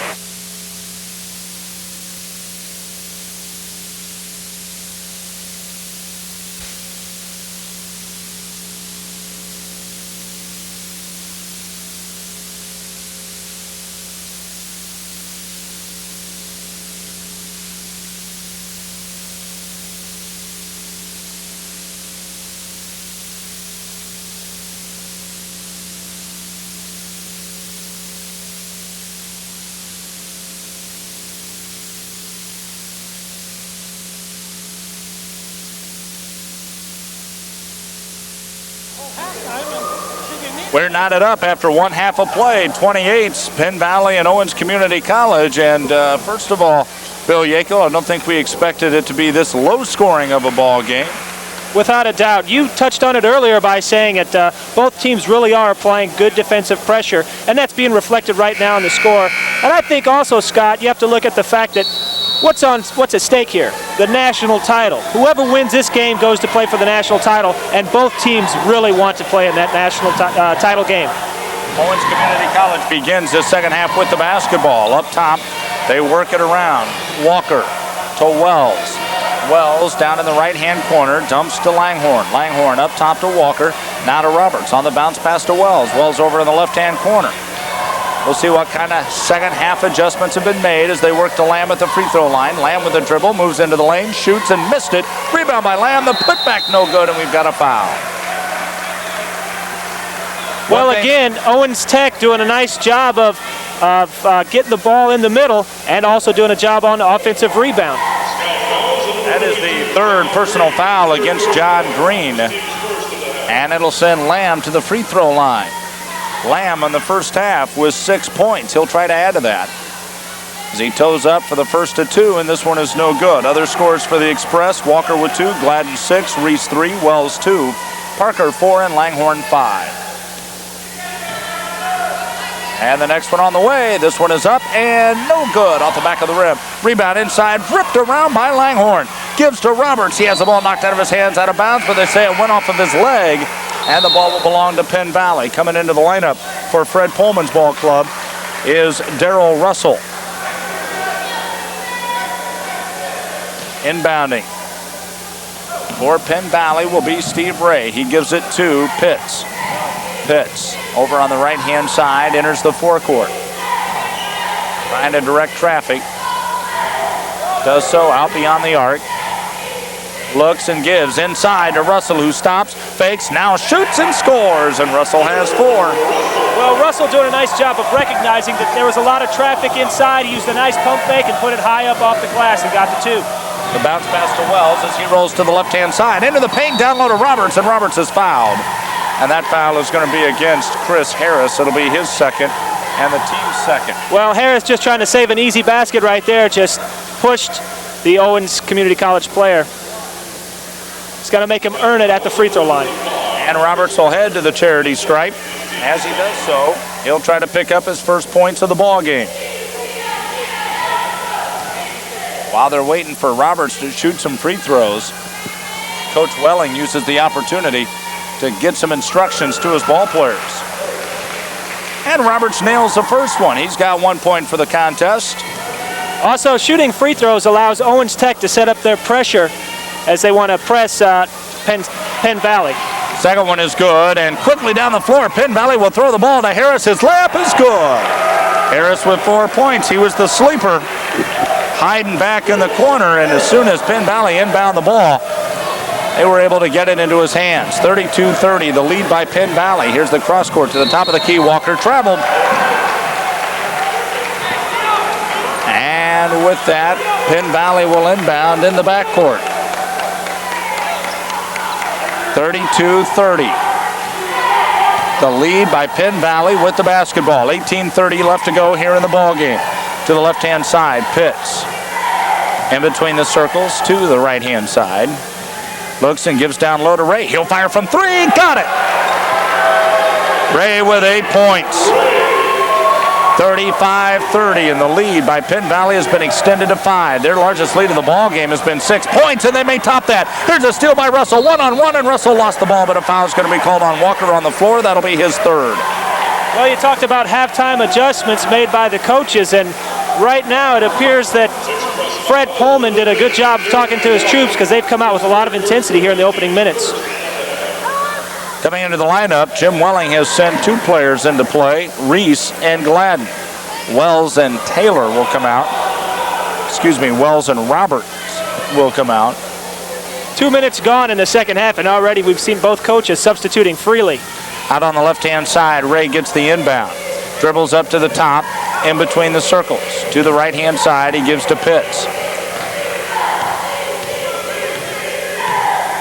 We're knotted up after 1 half of play. 28's Penn Valley and Owens Community College. And first of all, Bill Yackel, I don't think we expected it to be this low scoring of a ball game. Without a doubt. You touched on it earlier by saying that both teams really are applying good defensive pressure, and that's being reflected right now in the score. And I think also, Scott, you have to look at the fact that what's at stake here? The national title. Whoever wins this game goes to play for the national title, and both teams really want to play in that national title game. Owens Community College begins the second half with the basketball. Up top, they work it around. Walker to Wells. Wells down in the right-hand corner, dumps to Langhorne. Langhorne up top to Walker, now to Roberts on the bounce pass to Wells. Wells over in the left-hand corner. We'll see what kind of second half adjustments have been made as they work to Lamb at the free throw line. Lamb with a dribble, moves into the lane, shoots and missed it. Rebound by Lamb, the putback no good, and we've got a foul. Well, again, Owens Tech doing a nice job of getting the ball in the middle and also doing a job on the offensive rebound. That is the third personal foul against John Green. And it'll send Lamb to the free throw line. Lamb in the first half with 6 points. He'll try to add to that as he toes up for the first of 2, and this one is no good. Other scores for the Express: Walker with 2, Gladden 6, Reese 3, Wells 2, Parker 4, and Langhorne 5. And the next one on the way. This one is up and no good off the back of the rim. Rebound inside, ripped around by Langhorne. Gives to Roberts. He has the ball knocked out of his hands, out of bounds, but they say it went off of his leg. And the ball will belong to Penn Valley. Coming into the lineup for Fred Pullman's ball club is Darrell Russell. Inbounding for Penn Valley will be Steve Ray. He gives it to Pitts. Pitts over on the right-hand side enters the forecourt. Trying to direct traffic. Does so out beyond the arc. Looks and gives inside to Russell, who stops, fakes, now shoots and scores, and Russell has 4. Well, Russell doing a nice job of recognizing that there was a lot of traffic inside. He used a nice pump fake and put it high up off the glass and got the 2. The bounce pass to Wells as he rolls to the left-hand side. Into the paint, down low to Roberts, and Roberts is fouled. And that foul is going to be against Chris Harris. It'll be his second and the team's second. Well, Harris just trying to save an easy basket right there. Just pushed the Owens Community College player. It's got to make him earn it at the free throw line. And Roberts will head to the charity stripe. As he does so, he'll try to pick up his first points of the ball game. While they're waiting for Roberts to shoot some free throws, Coach Welling uses the opportunity to get some instructions to his ball players. And Roberts nails the first one. He's got 1 point for the contest. Also, shooting free throws allows Owens Tech to set up their pressure as they want to press Penn Valley. Second one is good, and quickly down the floor, Penn Valley will throw the ball to Harris. His layup is good. Harris with 4 points. He was the sleeper, hiding back in the corner, and as soon as Penn Valley inbound the ball, they were able to get it into his hands. 32-30, the lead by Penn Valley. Here's the cross court to the top of the key. Walker traveled. And with that, Penn Valley will inbound in the backcourt. 32-30. The lead by Penn Valley with the basketball. 18:30 left to go here in the ball game. To the left-hand side, Pitts. In between the circles to the right-hand side. Looks and gives down low to Ray. He'll fire from 3. Got it. Ray with 8 points. 35-30, and the lead by Penn Valley has been extended to 5. Their largest lead of the ball game has been 6 points, and they may top that. Here's a steal by Russell, one-on-one, and Russell lost the ball, but a foul is going to be called on Walker on the floor. That'll be his 3rd. Well, you talked about halftime adjustments made by the coaches, and right now it appears that Fred Pullman did a good job talking to his troops because they've come out with a lot of intensity here in the opening minutes. Coming into the lineup, Jim Welling has sent 2 players into play, Reese and Gladden. Wells and Taylor will come out. Wells and Roberts will come out. 2 minutes gone in the second half, and already we've seen both coaches substituting freely. Out on the left-hand side, Ray gets the inbound. Dribbles up to the top, in between the circles. To the right-hand side, he gives to Pitts.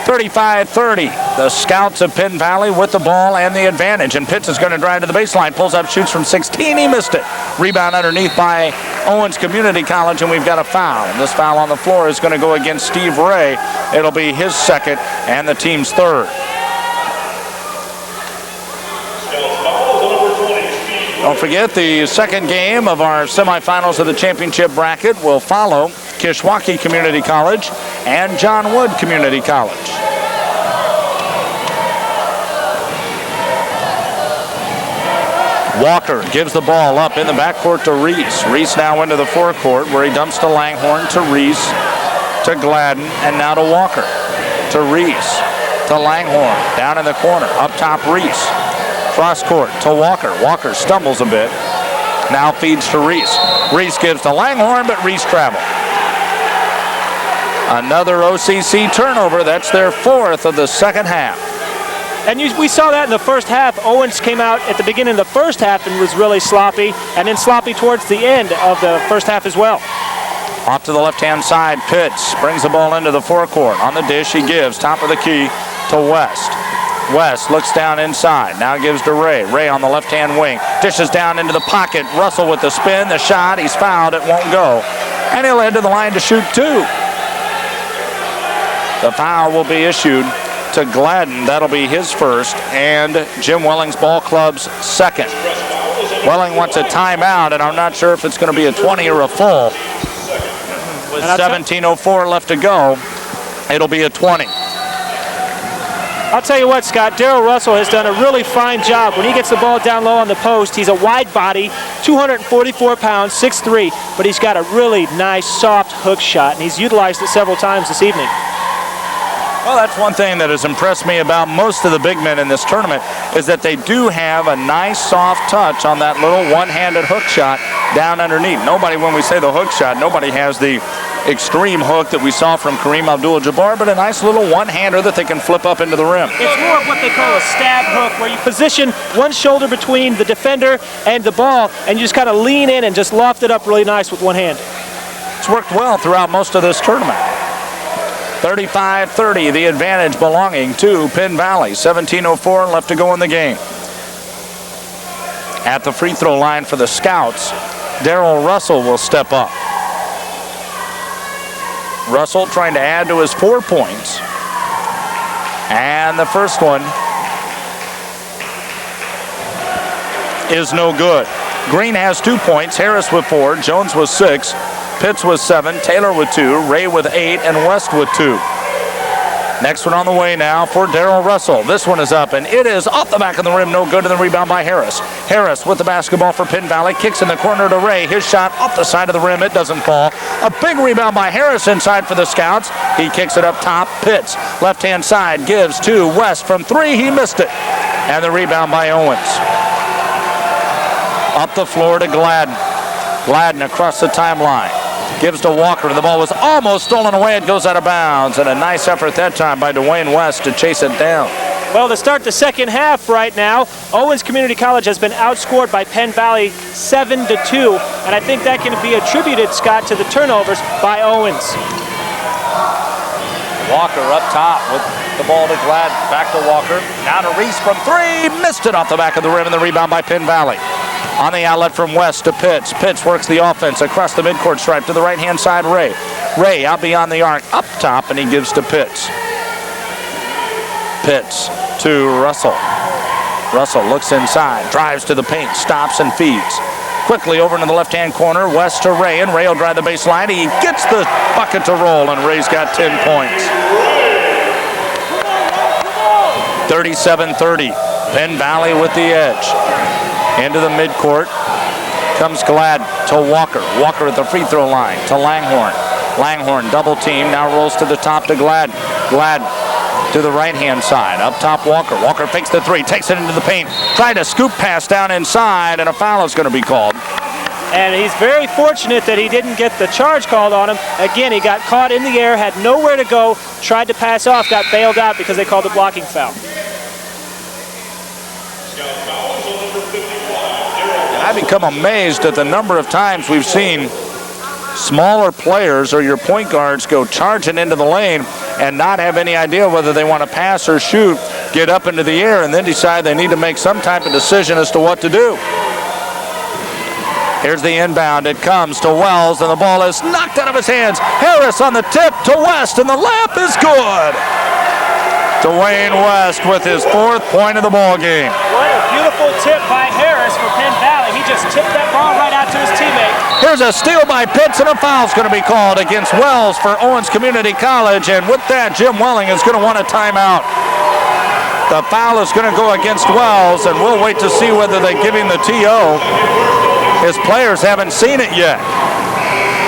35-30. The Scouts of Penn Valley with the ball and the advantage. And Pitts is going to drive to the baseline. Pulls up, shoots from 16. He missed it. Rebound underneath by Owens Community College, and we've got a foul. This foul on the floor is going to go against Steve Ray. It'll be his 2nd and the team's 3rd. Don't forget, the second game of our semifinals of the championship bracket will follow Kishwaukee Community College and John Wood Community College. Walker gives the ball up in the backcourt to Reese. Reese now into the forecourt where he dumps to Langhorne, to Reese, to Gladden, and now to Walker. To Reese, to Langhorne, down in the corner, up top Reese. Cross court to Walker. Walker stumbles a bit. Now feeds to Reese. Reese gives to Langhorne, but Reese traveled. Another OCC turnover. That's their 4th of the second half. And we saw that in the first half. Owens came out at the beginning of the first half and was really sloppy, and then sloppy towards the end of the first half as well. Off to the left-hand side, Pitts brings the ball into the forecourt. On the dish, he gives top of the key to West. West looks down inside, now gives to Ray. Ray on the left-hand wing, dishes down into the pocket. Russell with the spin, the shot, he's fouled, it won't go. And he'll head to the line to shoot 2. The foul will be issued to Gladden. That'll be his 1st and Jim Welling's ball club's 2nd. Welling wants a timeout, and I'm not sure if it's going to be a 20 or a full. With 17:04 left to go, it'll be a 20. I'll tell you what, Scott, Darryl Russell has done a really fine job. When he gets the ball down low on the post, he's a wide body, 244 pounds, 6'3", but he's got a really nice, soft hook shot, and he's utilized it several times this evening. Well, that's one thing that has impressed me about most of the big men in this tournament is that they do have a nice soft touch on that little one-handed hook shot down underneath. Nobody, when we say the hook shot, nobody has the extreme hook that we saw from Kareem Abdul-Jabbar, but a nice little one-hander that they can flip up into the rim. It's more of what they call a stab hook, where you position one shoulder between the defender and the ball, and you just kind of lean in and just loft it up really nice with one hand. It's worked well throughout most of this tournament. 35-30, the advantage belonging to Penn Valley. 17:04 left to go in the game. At the free throw line for the Scouts, Darrell Russell will step up. Russell trying to add to his 4 points. And the first one is no good. Green has 2 points, Harris with 4, Jones with 6, Pitts with 7, Taylor with 2, Ray with 8, and West with 2. Next one on the way now for Darrell Russell. This one is up, and it is off the back of the rim, no good, and the rebound by Harris. Harris with the basketball for Penn Valley, kicks in the corner to Ray. His shot off the side of the rim, it doesn't fall. A big rebound by Harris inside for the Scouts. He kicks it up top, Pitts. Left-hand side, gives to West from 3, he missed it. And the rebound by Owens. Up the floor to Gladden. Gladden across the timeline. Gives to Walker. The ball was almost stolen away. It goes out of bounds. And a nice effort that time by Dwayne West to chase it down. Well, to start the second half right now, Owens Community College has been outscored by Penn Valley 7-2. And I think that can be attributed, Scott, to the turnovers by Owens. Walker up top with the ball to Gladden. Back to Walker. Now to Reese from 3. Missed it off the back of the rim, and the rebound by Penn Valley. On the outlet from West to Pitts. Pitts works the offense across the midcourt stripe to the right-hand side, Ray. Ray out beyond the arc, up top, and he gives to Pitts. Pitts to Russell. Russell looks inside, drives to the paint, stops and feeds. Quickly over into the left-hand corner, West to Ray, and Ray will drive the baseline. He gets the bucket to roll, and Ray's got 10 points. 37-30, Penn Valley with the edge. Into the midcourt comes Glad to Walker. Walker at the free throw line to Langhorne. Langhorne double team, now rolls to the top to Glad. Glad to the right-hand side. Up top, Walker. Walker fakes the 3, takes it into the paint. Tried to scoop pass down inside, and a foul is going to be called. And he's very fortunate that he didn't get the charge called on him. Again, he got caught in the air, had nowhere to go, tried to pass off, got bailed out because they called a blocking foul. I become amazed at the number of times we've seen smaller players or your point guards go charging into the lane and not have any idea whether they want to pass or shoot, get up into the air, and then decide they need to make some type of decision as to what to do. Here's the inbound. It comes to Wells, and the ball is knocked out of his hands. Harris on the tip to West, and the layup is good. Dwayne West with his 4th point of the ball game. What a beautiful tip by Harris for Penn Valley. He just tipped that ball right out to his teammate. Here's a steal by Pitts, and a foul's going to be called against Wells for Owens Community College. And with that, Jim Welling is going to want a timeout. The foul is going to go against Wells, and we'll wait to see whether they give him the TO. His players haven't seen it yet.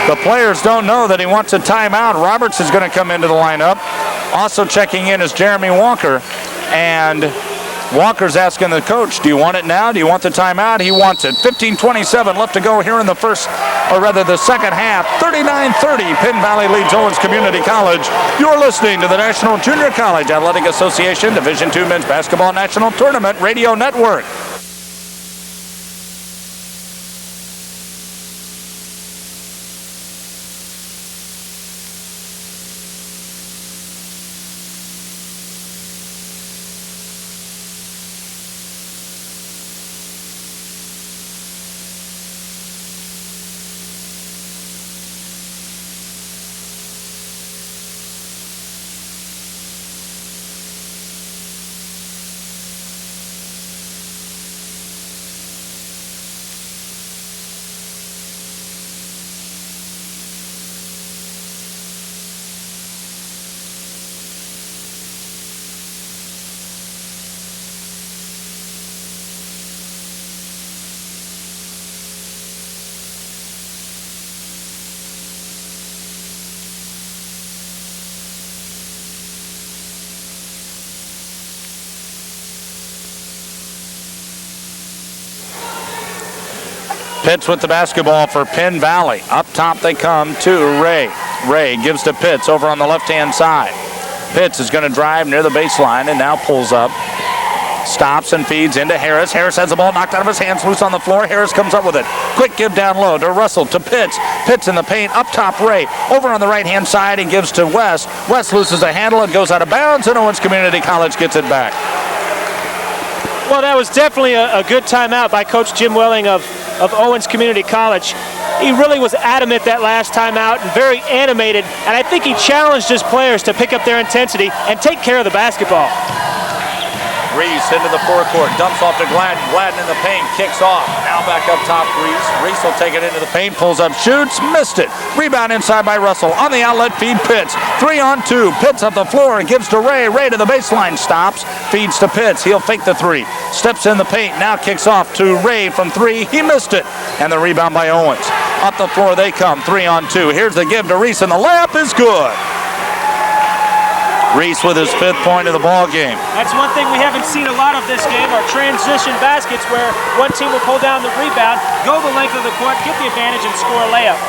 The players don't know that he wants a timeout. Roberts is going to come into the lineup. Also checking in is Jeremy Walker, and Walker's asking the coach, do you want it now? Do you want the timeout? He wants it. 15:27 left to go here in the second half. 39-30, Penn Valley leads Owens Community College. You're listening to the National Junior College Athletic Association Division II Men's Basketball National Tournament Radio Network. Pitts with the basketball for Penn Valley. Up top they come to Ray. Ray gives to Pitts over on the left-hand side. Pitts is going to drive near the baseline and now pulls up. Stops and feeds into Harris. Harris has the ball knocked out of his hands, loose on the floor. Harris comes up with it. Quick give down low to Russell, to Pitts. Pitts in the paint, up top Ray. Over on the right-hand side and gives to West. West loses a handle and goes out of bounds, and Owens Community College gets it back. Well, that was definitely a good timeout by Coach Jim Welling of Owens Community College. He really was adamant that last timeout and very animated, and I think he challenged his players to pick up their intensity and take care of the basketball. Reese into the forecourt, dumps off to Gladden. Gladden in the paint, kicks off. Now back up top, Reese. Reese will take it into the paint, pulls up, shoots, missed it. Rebound inside by Russell. On the outlet feed, Pitts. 3-on-2. Pitts up the floor and gives to Ray. Ray to the baseline, stops, feeds to Pitts. He'll fake the three. Steps in the paint, now kicks off to Ray from three. He missed it. And the rebound by Owens. Up the floor they come, 3-on-2. Here's the give to Reese, and the layup is good. Reese with his 5th point of the ball game. That's one thing we haven't seen a lot of this game, are transition baskets where one team will pull down the rebound, go the length of the court, get the advantage, and score a layup.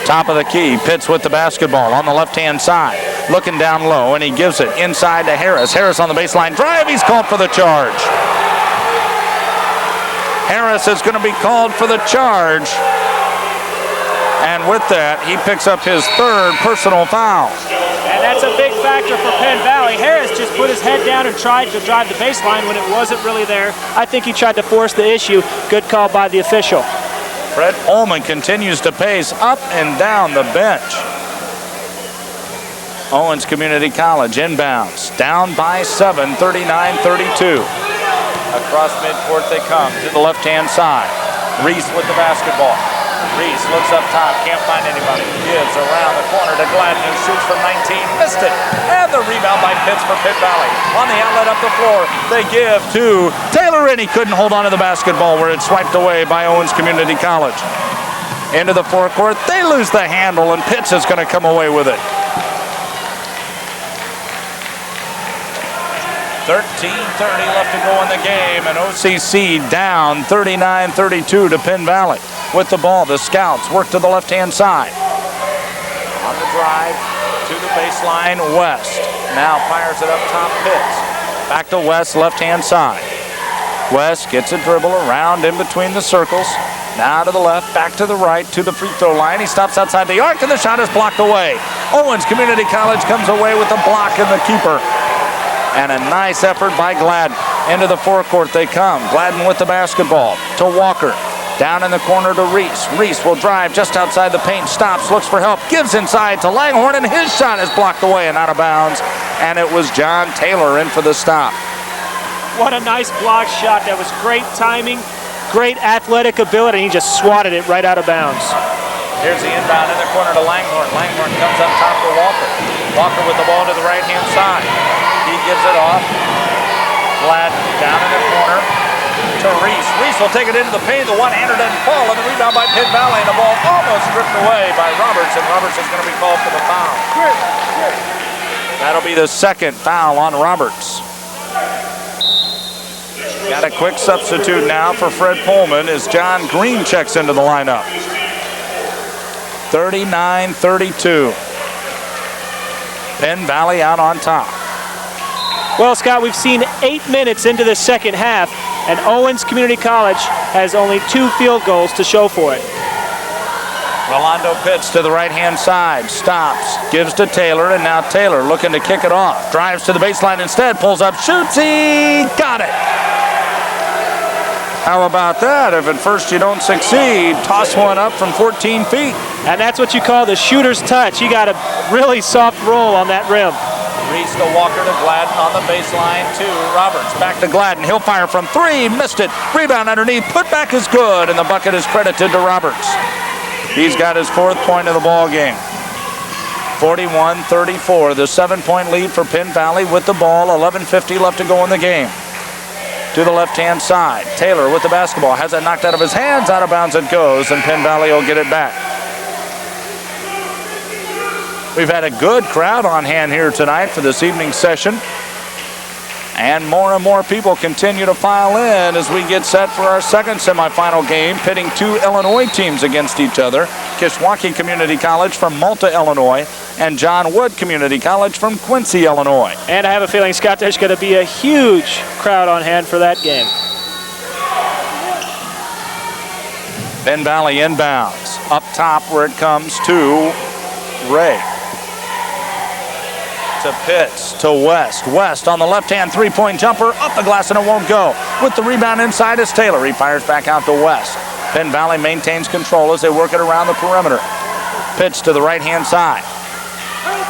Top of the key, Pitts with the basketball on the left-hand side. Looking down low, and he gives it inside to Harris. Harris on the baseline drive, he's called for the charge. Harris is going to be called for the charge. And with that, he picks up his 3rd personal foul. And that's a big factor for Penn Valley. Harris just put his head down and tried to drive the baseline when it wasn't really there. I think he tried to force the issue. Good call by the official. Fred Ullman continues to pace up and down the bench. Owens Community College inbounds. Down by 7, 39-32. Across midcourt they come to the left-hand side. Reese with the basketball. Reese looks up top, can't find anybody. Gives around the corner to Gladden, who shoots from 19, missed it. And the rebound by Pitts for Pitt Valley. On the outlet up the floor, they give to Taylor, and he couldn't hold on to the basketball where it's swiped away by Owens Community College. Into the forecourt, they lose the handle, and Pitts is going to come away with it. 13:30 left to go in the game, and OCC down 39-32 to Penn Valley. With the ball, the Scouts work to the left-hand side. On the drive to the baseline, West. Now fires it up top, Pitts. Back to West, left-hand side. West gets a dribble around in between the circles. Now to the left, back to the right, to the free throw line. He stops outside the arc, and the shot is blocked away. Owens Community College comes away with the block and the keeper. And a nice effort by Gladden. Into the forecourt they come. Gladden with the basketball to Walker. Down in the corner to Reese. Reese will drive just outside the paint. Stops, looks for help. Gives inside to Langhorne, and his shot is blocked away and out of bounds. And it was John Taylor in for the stop. What a nice block shot. That was great timing, great athletic ability. He just swatted it right out of bounds. Here's the inbound in the corner to Langhorne. Langhorne comes up top to Walker. Walker with the ball to the right-hand side. He gives it off. Gladden down in the corner to Reese. Reese will take it into the paint. The one-hander doesn't fall, and the rebound by Penn Valley, and the ball almost stripped away by Roberts, and Roberts is going to be called for the foul. That'll be the 2nd foul on Roberts. Got a quick substitute now for Fred Pullman as John Green checks into the lineup. 39-32. Penn Valley out on top. Well, Scott, we've seen 8 minutes into the second half, and Owens Community College has only 2 field goals to show for it. Rolando Pitts to the right-hand side, stops, gives to Taylor, and now Taylor looking to kick it off. Drives to the baseline instead, pulls up, shoots, he got it. How about that? If at first you don't succeed, toss one up from 14 feet. And that's what you call the shooter's touch. He got a really soft roll on that rim. Reese to Walker to Gladden on the baseline to Roberts. Back to Gladden. He'll fire from 3. Missed it. Rebound underneath. Put back is good, and the bucket is credited to Roberts. He's got his 4th point of the ball game. 41-34. The 7-point lead for Penn Valley with the ball. 11:50 left to go in the game. To the left-hand side. Taylor with the basketball. Has it knocked out of his hands. Out of bounds it goes, and Penn Valley will get it back. We've had a good crowd on hand here tonight for this evening's session. And more people continue to file in as we get set for our second semifinal game, pitting two Illinois teams against each other. Kishwaukee Community College from Malta, Illinois, and John Wood Community College from Quincy, Illinois. And I have a feeling, Scott, there's going to be a huge crowd on hand for that game. Penn Valley inbounds. Up top where it comes to Ray. To Pitts, to West. West on the left-hand three-point jumper, up the glass and it won't go. With the rebound inside is Taylor. He fires back out to West. Penn Valley maintains control as they work it around the perimeter. Pitts to the right-hand side.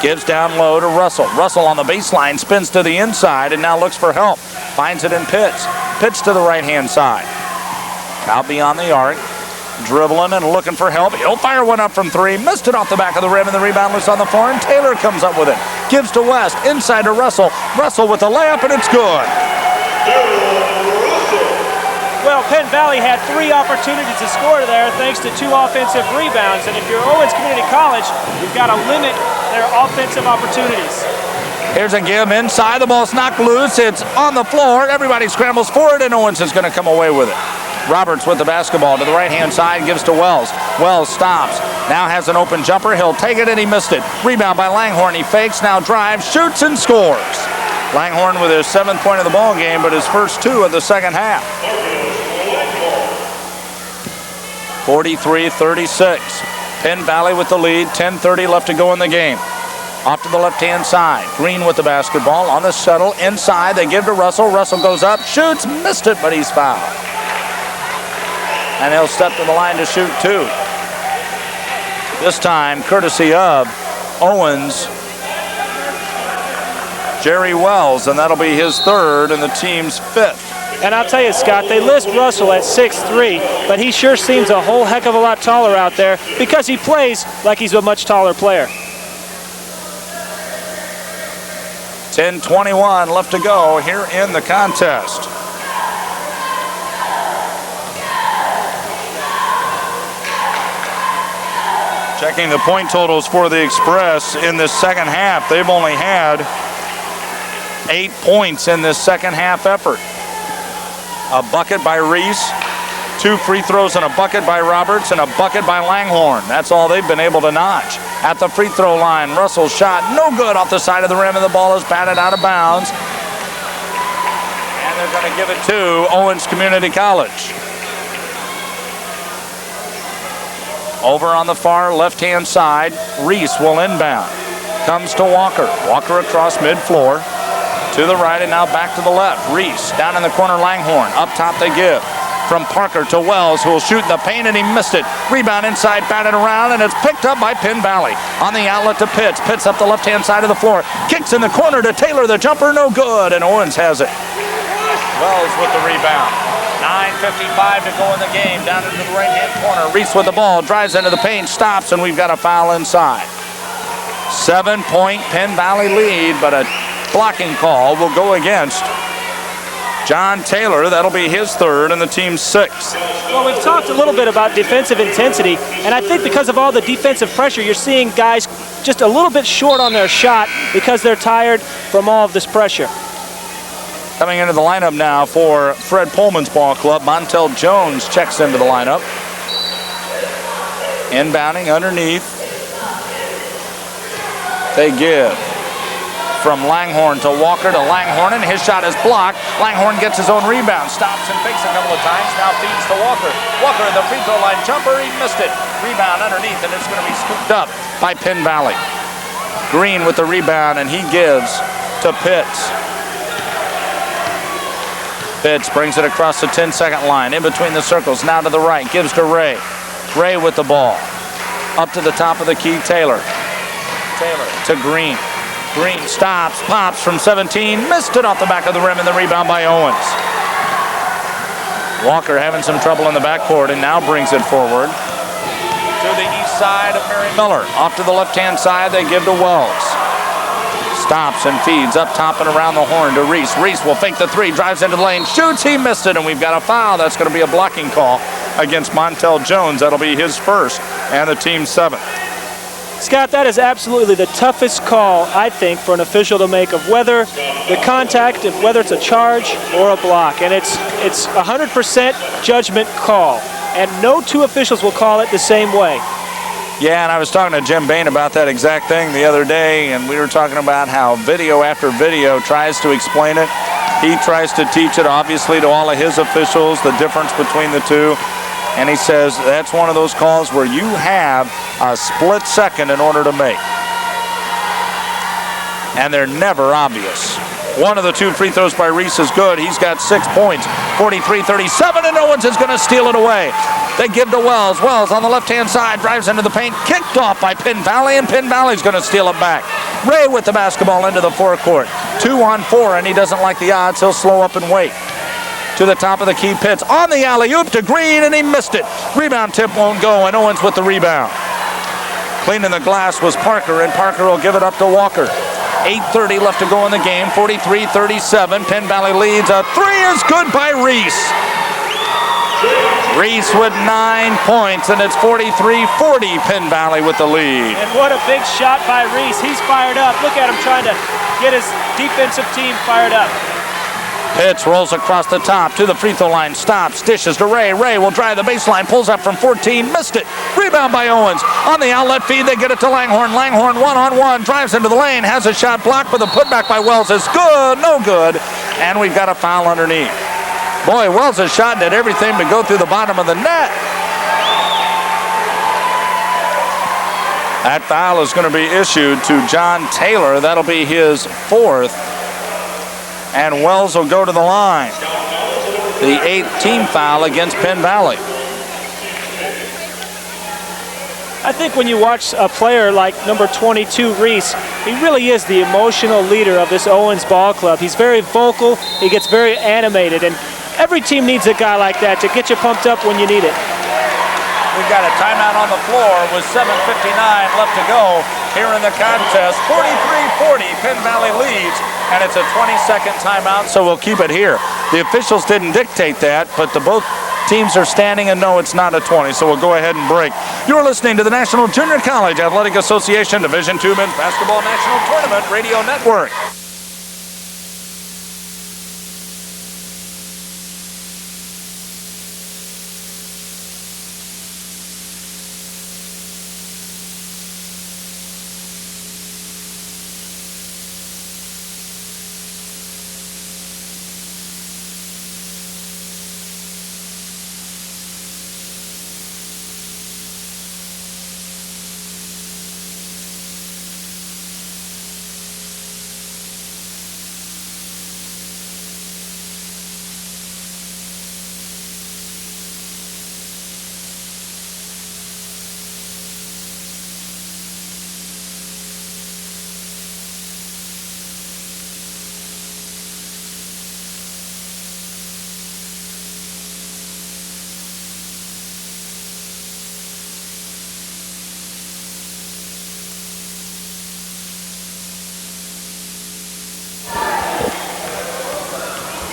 Gives down low to Russell. Russell on the baseline, spins to the inside and now looks for help. Finds it in Pitts. Pitts to the right-hand side. Out beyond the arc. Dribbling and looking for help. He'll fire one up from three. Missed it off the back of the rim, and the rebound loose on the floor, and Taylor comes up with it. Gives to West. Inside to Russell. Russell with the layup, and it's good. Well, Penn Valley had 3 opportunities to score there thanks to 2 offensive rebounds. And if you're Owens Community College, you've got to limit their offensive opportunities. Here's a give inside. The ball's knocked loose. It's on the floor. Everybody scrambles for it, and Owens is going to come away with it. Roberts with the basketball to the right-hand side, gives to Wells. Wells stops. Now has an open jumper. He'll take it, and he missed it. Rebound by Langhorne. He fakes, now drives, shoots, and scores. Langhorne with his 7th point of the ball game, but his first 2 of the second half. 43-36. Penn Valley with the lead. 10:30 left to go in the game. Off to the left-hand side. Green with the basketball on the shuttle. Inside, they give to Russell. Russell goes up, shoots, missed it, but he's fouled. And he'll step to the line to shoot 2. This time, courtesy of Owens, Jerry Wells, and that'll be his 3rd and the team's 5th. And I'll tell you, Scott, they list Russell at 6'3", but he sure seems a whole heck of a lot taller out there because he plays like he's a much taller player. 10:21 left to go here in the contest. Checking the point totals for the Express in this second half. They've only had 8 points in this second half effort. A bucket by Reese, 2 free throws and a bucket by Roberts, and a bucket by Langhorne. That's all they've been able to notch. At the free throw line, Russell's shot no good off the side of the rim, and the ball is batted out of bounds. And they're going to give it to Owens Community College. Over on the far left-hand side, Reese will inbound. Comes to Walker. Walker across mid-floor. To the right and now back to the left. Reese down in the corner, Langhorne. Up top they give. From Parker to Wells, who will shoot in the paint, and he missed it. Rebound inside, batted around, and it's picked up by Penn Valley. On the outlet to Pitts. Pitts up the left-hand side of the floor. Kicks in the corner to Taylor. The jumper, no good, and Owens has it. Wells with the rebound. 9:55 to go in the game. Down into the right-hand corner. Reese with the ball. Drives into the paint. Stops, and we've got a foul inside. 7-point Penn Valley lead, but a blocking call will go against John Taylor. That'll be his 3rd and the team's 6th. Well, we've talked a little bit about defensive intensity, and I think because of all the defensive pressure, you're seeing guys just a little bit short on their shot because they're tired from all of this pressure. Coming into the lineup now for Fred Pullman's ball club, Montel Jones checks into the lineup. Inbounding underneath. They give. From Langhorne to Walker to Langhorne, and his shot is blocked. Langhorne gets his own rebound, stops and fakes a couple of times, now feeds to Walker. Walker at the free throw line jumper, he missed it. Rebound underneath, and it's going to be scooped up by Penn Valley. Green with the rebound, and he gives to Pitts. Pitts brings it across the 10-second line, in between the circles, now to the right, gives to Ray. Ray with the ball. Up to the top of the key, Taylor. Taylor to Green. Green stops, pops from 17, missed it off the back of the rim, and the rebound by Owens. Walker having some trouble in the backcourt and now brings it forward to the east side of Mary Miller. Off to the left-hand side, they give to Wells. Stops and feeds up top and around the horn to Reese. Reese will fake the 3, drives into the lane, shoots, he missed it, and we've got a foul. That's going to be a blocking call against Montel Jones. That'll be his 1st and the team's 7th. Scott, that is absolutely the toughest call, I think, for an official to make of whether the contact, whether it's a charge or a block. And it's 100% judgment call. And no two officials will call it the same way. Yeah, and I was talking to Jim Bain about that exact thing the other day, and we were talking about how video after video tries to explain it. He tries to teach it, obviously, to all of his officials, the difference between the two. And he says that's one of those calls where you have a split second in order to make. And they're never obvious. One of the two free throws by Reese is good. He's got 6 points, 43-37, and Owens is going to steal it away. They give to Wells. Wells on the left-hand side drives into the paint, kicked off by Penn Valley, and Penn Valley's going to steal it back. Ray with the basketball into the forecourt. 2-on-4, and he doesn't like the odds. He'll slow up and wait. To the top of the key, Pitts on the alley-oop to Green, and he missed it. Rebound tip won't go, and Owens with the rebound. Cleaning the glass was Parker, and Parker will give it up to Walker. 8:30 left to go in the game, 43-37. Penn Valley leads. A three is good by Reese. Reese with 9 points, and it's 43-40, Penn Valley with the lead. And what a big shot by Reese. He's fired up. Look at him trying to get his defensive team fired up. Pitts rolls across the top to the free throw line, stops, dishes to Ray. Ray will drive the baseline, pulls up from 14, missed it. Rebound by Owens. On the outlet feed, they get it to Langhorne. Langhorne one-on-one, drives into the lane, has a shot blocked, but the putback by Wells is good, no good. And we've got a foul underneath. Boy, Wells has shot and did everything but go through the bottom of the net. That foul is going to be issued to John Taylor. That'll be his fourth. And Wells will go to the line. The 8th team foul against Penn Valley. I think when you watch a player like number 22, Reese, he really is the emotional leader of this Owens ball club. He's very vocal, he gets very animated, and every team needs a guy like that to get you pumped up when you need it. We've got a timeout on the floor with 7:59 left to go here in the contest. 43-40, Penn Valley leads, and it's a 20-second timeout, so we'll keep it here. The officials didn't dictate that, but both teams are standing and no, it's not a 20, so we'll go ahead and break. You're listening to the National Junior College Athletic Association Division II Men's Basketball National Tournament Radio Network.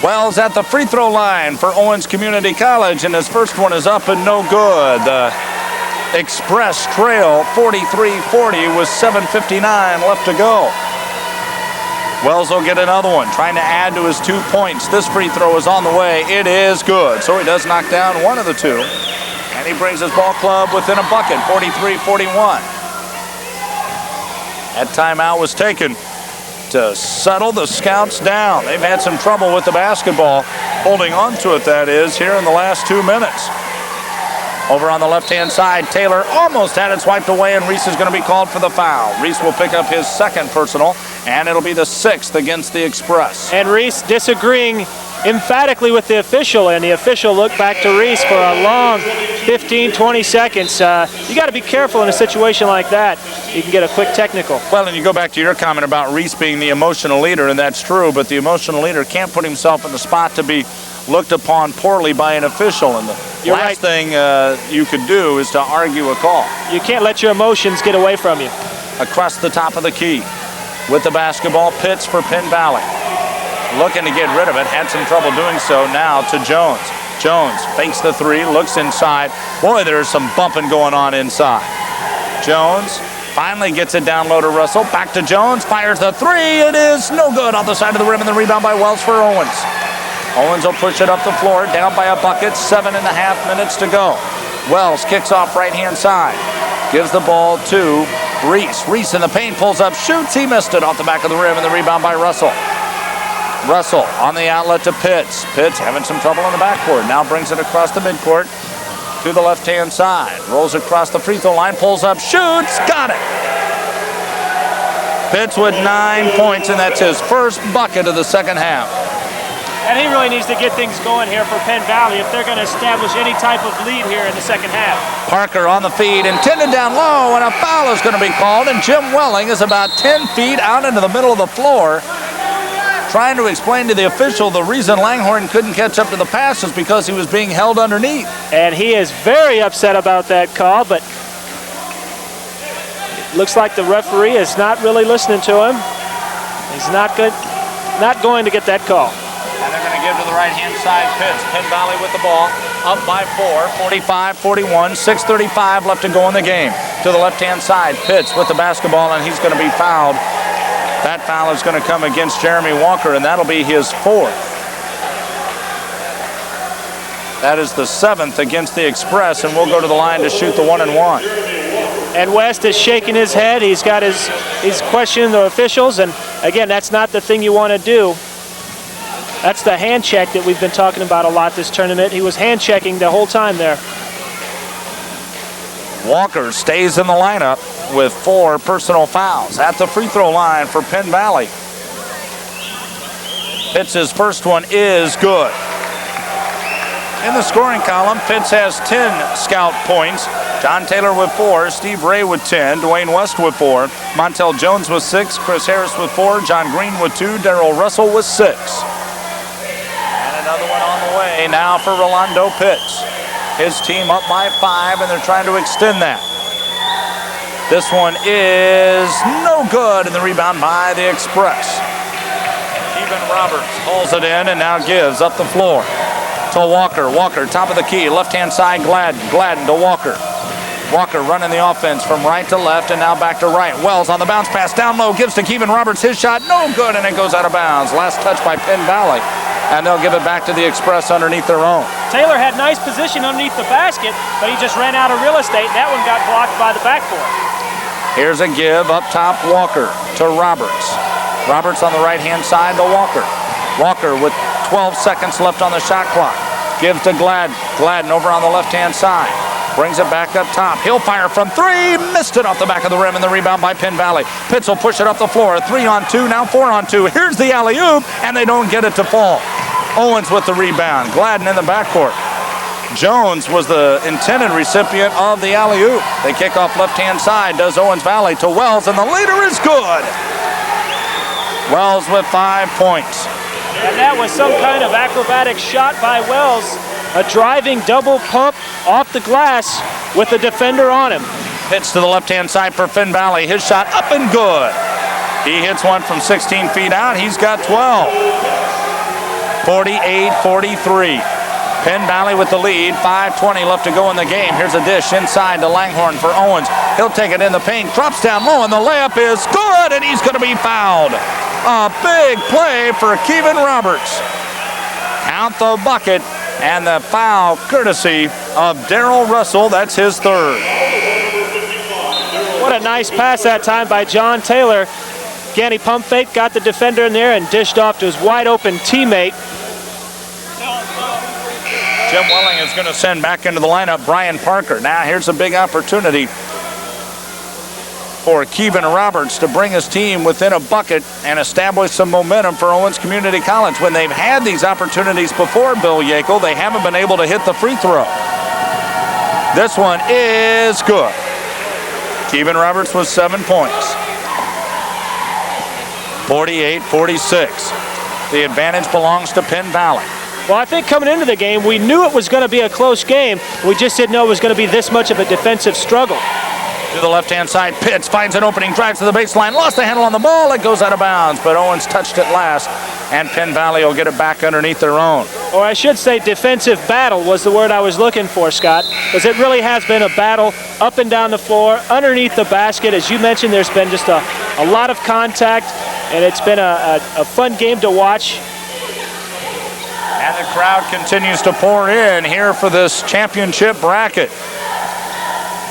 Wells at the free throw line for Owens Community College, and his first one is up and no good. The Express trail 43-40 with 7:59 left to go. Wells will get another one, trying to add to his 2 points. This free throw is on the way. It is good, so he does knock down one of the two. And he brings his ball club within a bucket, 43-41. That timeout was taken to settle the Scouts down. They've had some trouble with the basketball, holding on to it, that is, here in the last 2 minutes. Over on the left-hand side, Taylor almost had it swiped away, and Reese is going to be called for the foul. Reese will pick up his second personal, and it'll be the 6th against the Express. And Reese disagreeing emphatically with the official, and the official looked back to Reese for a long 15, 20 seconds. You got to be careful in a situation like that. You can get a quick technical. Well, and you go back to your comment about Reese being the emotional leader, and that's true, but the emotional leader can't put himself in the spot to be looked upon poorly by an official, and the last thing you could do is to argue a call. You can't let your emotions get away from you. Across the top of the key with the basketball, Pitts for Penn Valley. Looking to get rid of it, had some trouble doing so. Now to Jones. Jones fakes the three, looks inside. Boy, there's some bumping going on inside. Jones Finally gets it down low to Russell. Back to Jones. Fires the three. It is no good off the side of the rim, and the rebound by Wells for Owens. Owens will push it up the floor, down by a bucket. 7.5 minutes to go. Wells kicks off right-hand side. Gives the ball to Reese. Reese in the paint, pulls up, shoots. He missed it off the back of the rim, and the rebound by Russell. Russell on the outlet to Pitts. Pitts having some trouble in the backcourt. Now brings it across the midcourt to the left-hand side. Rolls across the free throw line, pulls up, shoots, got it. Pitts with 9 points, and that's his first bucket of the second half. And he really needs to get things going here for Penn Valley if they're going to establish any type of lead here in the second half. Parker on the feed, intended down low, and a foul is going to be called, and Jim Welling is about 10 feet out into the middle of the floor, trying to explain to the official the reason Langhorne couldn't catch up to the pass is because he was being held underneath. And he is very upset about that call, but it looks like the referee is not really listening to him. He's not going to get that call. And they're going to give to the right-hand side. Pitts. Penn Valley with the ball. Up by 4. 45-41. 6:35 left to go in the game. To the left-hand side. Pitts with the basketball, and he's going to be fouled. That foul is going to come against Jeremy Walker, and that'll be his 4th. That is the 7th against the Express, and we'll go to the line to shoot the 1-and-1. And West is shaking his head. He's questioning the officials, and again, that's not the thing you want to do. That's the hand check that we've been talking about a lot this tournament. He was hand checking the whole time there. Walker stays in the lineup with 4 personal fouls at the free throw line for Penn Valley. Pitts' first one is good. In the scoring column, Pitts has 10 scout points. John Taylor with 4, Steve Ray with 10, Dwayne West with 4, Montel Jones with 6, Chris Harris with 4, John Green with 2, Darrell Russell with 6. And another one on the way now for Rolando Pitts. His team up by 5, and they're trying to extend that. This one is no good, and the rebound by the Express. Even Roberts pulls it in and now gives up the floor to Walker. Walker, top of the key, left-hand side, Gladden to Walker. Walker running the offense from right to left and now back to right. Wells on the bounce pass down low, gives to Kevin Roberts. His shot, no good, and it goes out of bounds. Last touch by Penn Valley, and they'll give it back to the Express underneath their own. Taylor had nice position underneath the basket, but he just ran out of real estate, and that one got blocked by the backboard. Here's a give up top, Walker to Roberts. Roberts on the right-hand side to Walker. Walker with 12 seconds left on the shot clock. Gives to Gladden. Gladden over on the left-hand side. Brings it back up top. He'll fire from 3. Missed it off the back of the rim, and the rebound by Penn Valley. Pitts will push it up the floor. 3-on-2, now 4-on-2. Here's the alley-oop, and they don't get it to fall. Owens with the rebound. Gladden in the backcourt. Jones was the intended recipient of the alley-oop. They kick off left-hand side. Does Owens Valley to Wells, and the leader is good. Wells with 5 points. And that was some kind of acrobatic shot by Wells. A driving double pump off the glass with the defender on him. Pitch to the left-hand side for Penn Valley. His shot up and good. He hits one from 16 feet out. He's got 12. 48-43. Penn Valley with the lead. 5:20 left to go in the game. Here's a dish inside to Langhorne for Owens. He'll take it in the paint. Drops down low, and the layup is good, and he's going to be fouled. A big play for Kevin Roberts. Count the bucket, and the foul courtesy of Darrell Russell. That's his 3rd. What a nice pass that time by John Taylor. Again, he pump fake, got the defender in there, and dished off to his wide-open teammate. Jim Welling is going to send back into the lineup Brian Parker. Now here's a big opportunity for Kevin Roberts to bring his team within a bucket and establish some momentum for Owens Community College. When they've had these opportunities before, Bill Yakel, they haven't been able to hit the free throw. This one is good. Kevin Roberts with 7 points. 48-46. The advantage belongs to Penn Valley. Well, I think coming into the game, we knew it was going to be a close game. We just didn't know it was going to be this much of a defensive struggle. To the left-hand side, Pitts finds an opening, drives to the baseline, lost the handle on the ball, it goes out of bounds, but Owens touched it last, and Penn Valley will get it back underneath their own. Or I should say defensive battle was the word I was looking for, Scott, because it really has been a battle up and down the floor, underneath the basket. As you mentioned, there's been just a lot of contact, and it's been a fun game to watch. And the crowd continues to pour in here for this championship bracket.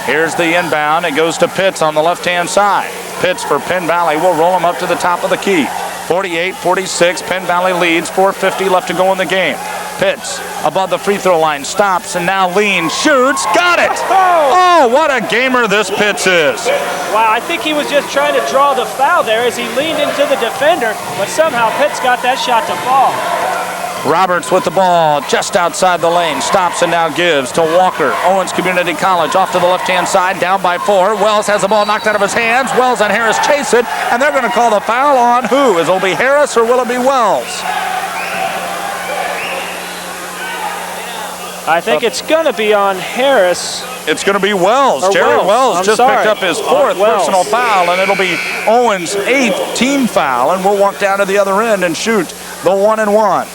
Here's the inbound. It goes to Pitts on the left-hand side. Pitts for Penn Valley will roll him up to the top of the key. 48-46, Penn Valley leads. 4:50 left to go in the game. Pitts above the free throw line, stops, and now leans, shoots, got it! Oh, what a gamer this Pitts is. Wow, I think he was just trying to draw the foul there as he leaned into the defender, but somehow Pitts got that shot to fall. Roberts with the ball just outside the lane, stops and now gives to Walker. Owens Community College off to the left-hand side, down by 4. Wells has the ball knocked out of his hands. Wells and Harris chase it, and they're going to call the foul on who? Is it be Harris or will it be Wells? I think it's going to be on Harris. It's going to be Wells. Or Jerry Wells just picked up his 4th personal foul, and it'll be Owens' 8th team foul, and we'll walk down to the other end and shoot the 1-and-1.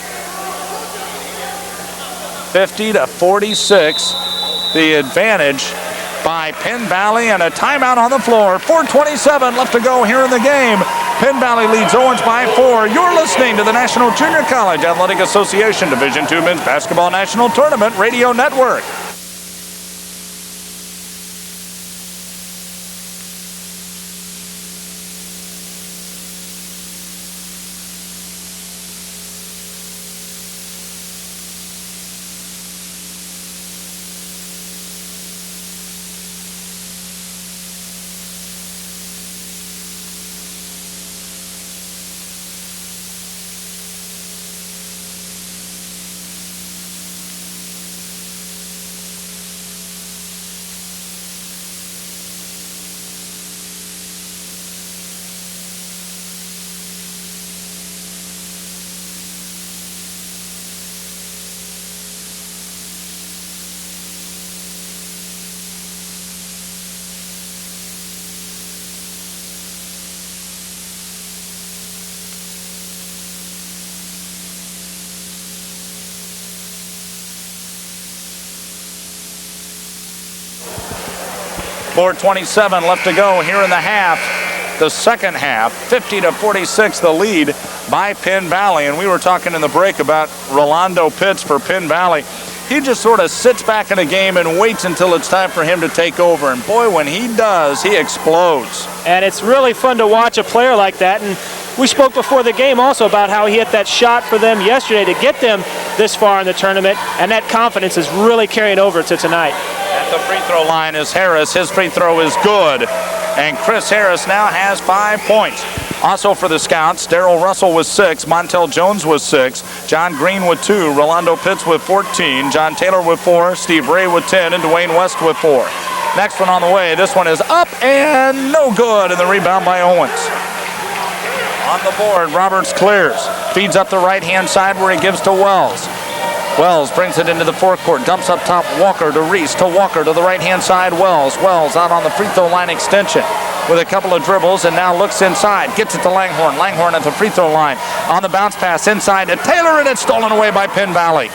50-46, the advantage by Penn Valley, and a timeout on the floor. 4:27 left to go here in the game. Penn Valley leads Owens by 4. You're listening to the National Junior College Athletic Association Division II Men's Basketball National Tournament Radio Network. .427 left to go here in the half. The second half, 50-46, the lead by Penn Valley. And we were talking in the break about Rolando Pitts for Penn Valley. He just sort of sits back in a game and waits until it's time for him to take over. And boy, when he does, he explodes. And it's really fun to watch a player like that. And we spoke before the game also about how he hit that shot for them yesterday to get them this far in the tournament. And that confidence is really carrying over to tonight. At the free throw line is Harris. His free throw is good. And Chris Harris now has 5 points. Also for the Scouts, Darrell Russell with 6, Montel Jones with 6, John Green with 2, Rolando Pitts with 14, John Taylor with 4, Steve Ray with 10, and Dwayne West with 4. Next one on the way. This one is up and no good, and the rebound by Owens. On the board, Roberts clears, feeds up the right-hand side where he gives to Wells. Wells brings it into the forecourt, dumps up top, Walker to Reese, to Walker to the right-hand side, Wells out on the free throw line extension with a couple of dribbles, and now looks inside, gets it to Langhorne. Langhorne at the free throw line on the bounce pass inside to Taylor, and it's stolen away by Penn Valley.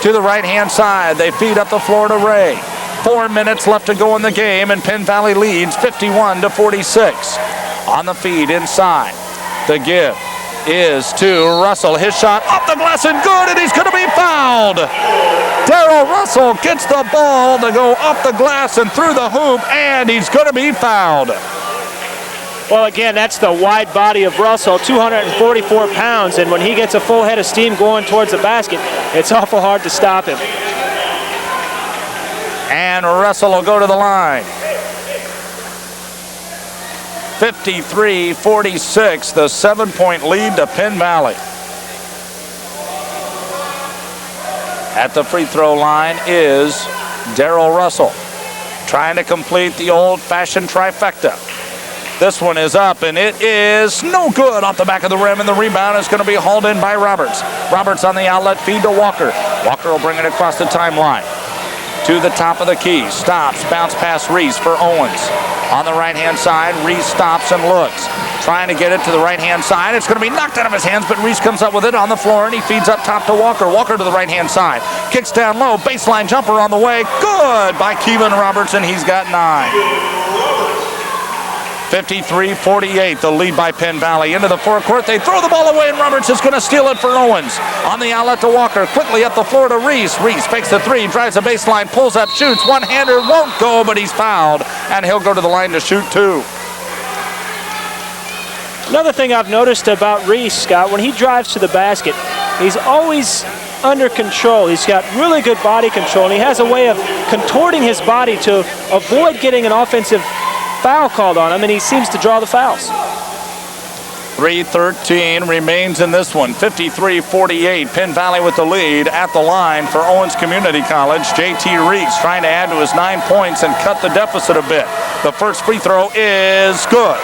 To the right-hand side, they feed up the floor to Ray. 4 minutes left to go in the game, and Penn Valley leads 51-46. On the feed inside, the give is to Russell. His shot off the glass and good, and he's going to be fouled. Darrell Russell gets the ball to go off the glass and through the hoop, and he's going to be fouled. Well, again, that's the wide body of Russell, 244 pounds, and when he gets a full head of steam going towards the basket, it's awful hard to stop him. And Russell will go to the line. 53-46, the 7-point lead to Penn Valley. At the free throw line is Darrell Russell, trying to complete the old-fashioned trifecta. This one is up, and it is no good off the back of the rim, and the rebound is going to be hauled in by Roberts. Roberts on the outlet feed to Walker. Walker will bring it across the timeline. to the top of the key. Stops, bounce pass Reese for Owens. On the right-hand side, Reese stops and looks. Trying to get it to the right-hand side. It's going to be knocked out of his hands, but Reese comes up with it on the floor, and he feeds up top to Walker. Walker to the right-hand side. Kicks down low. Baseline jumper on the way. Good by Kevin Robertson. He's got 9. 53-48, the lead by Penn Valley. Into the forecourt, they throw the ball away, and Roberts is going to steal it for Owens. On the outlet to Walker, quickly up the floor to Reese. Reese fakes the three, drives the baseline, pulls up, shoots. One-hander won't go, but he's fouled, and he'll go to the line to shoot 2. Another thing I've noticed about Reese, Scott, when he drives to the basket, he's always under control. He's got really good body control, and he has a way of contorting his body to avoid getting an offensive foul called on him, and he seems to draw the fouls. 3:13 remains in this one. 53-48. Penn Valley with the lead at the line for Owens Community College. J.T. Reese trying to add to his 9 points and cut the deficit a bit. The first free throw is good.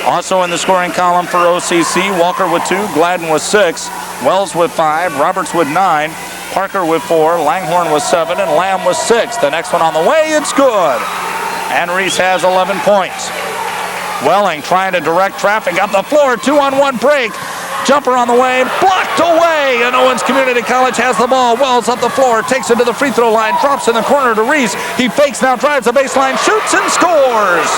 Also in the scoring column for OCC, Walker with 2, Gladden with 6, Wells with 5, Roberts with 9, Parker with 4, Langhorne with 7, and Lamb with 6. The next one on the way, it's good. And Reese has 11 points. Welling trying to direct traffic up the floor. 2-on-1 break. Jumper on the way. Blocked away. And Owens Community College has the ball. Wells up the floor. Takes it to the free throw line. Drops in the corner to Reese. He fakes now. Drives the baseline. Shoots and scores.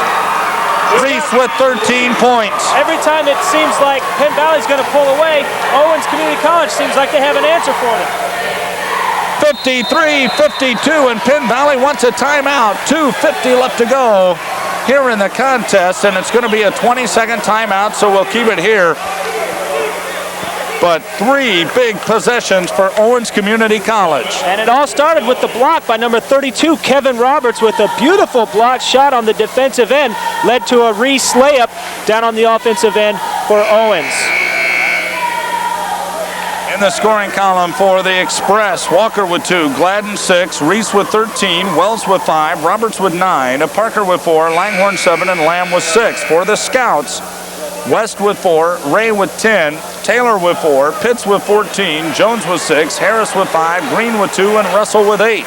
Reese with 13 points. Every time it seems like Penn Valley's going to pull away, Owens Community College seems like they have an answer for them. 53-52, and Penn Valley wants a timeout. 2:50 left to go here in the contest, and it's going to be a 20-second timeout, so we'll keep it here. But 3 big possessions for Owens Community College. And it all started with the block by number 32, Kevin Roberts, with a beautiful block shot on the defensive end. Led to a Reese layup down on the offensive end for Owens. In the scoring column for the Express, Walker with 2, Gladden 6, Reese with 13, Wells with 5, Roberts with 9, Parker with 4, Langhorne 7, and Lamb with 6. For the Scouts, West with 4, Ray with 10, Taylor with 4, Pitts with 14, Jones with 6, Harris with 5, Green with 2, and Russell with 8.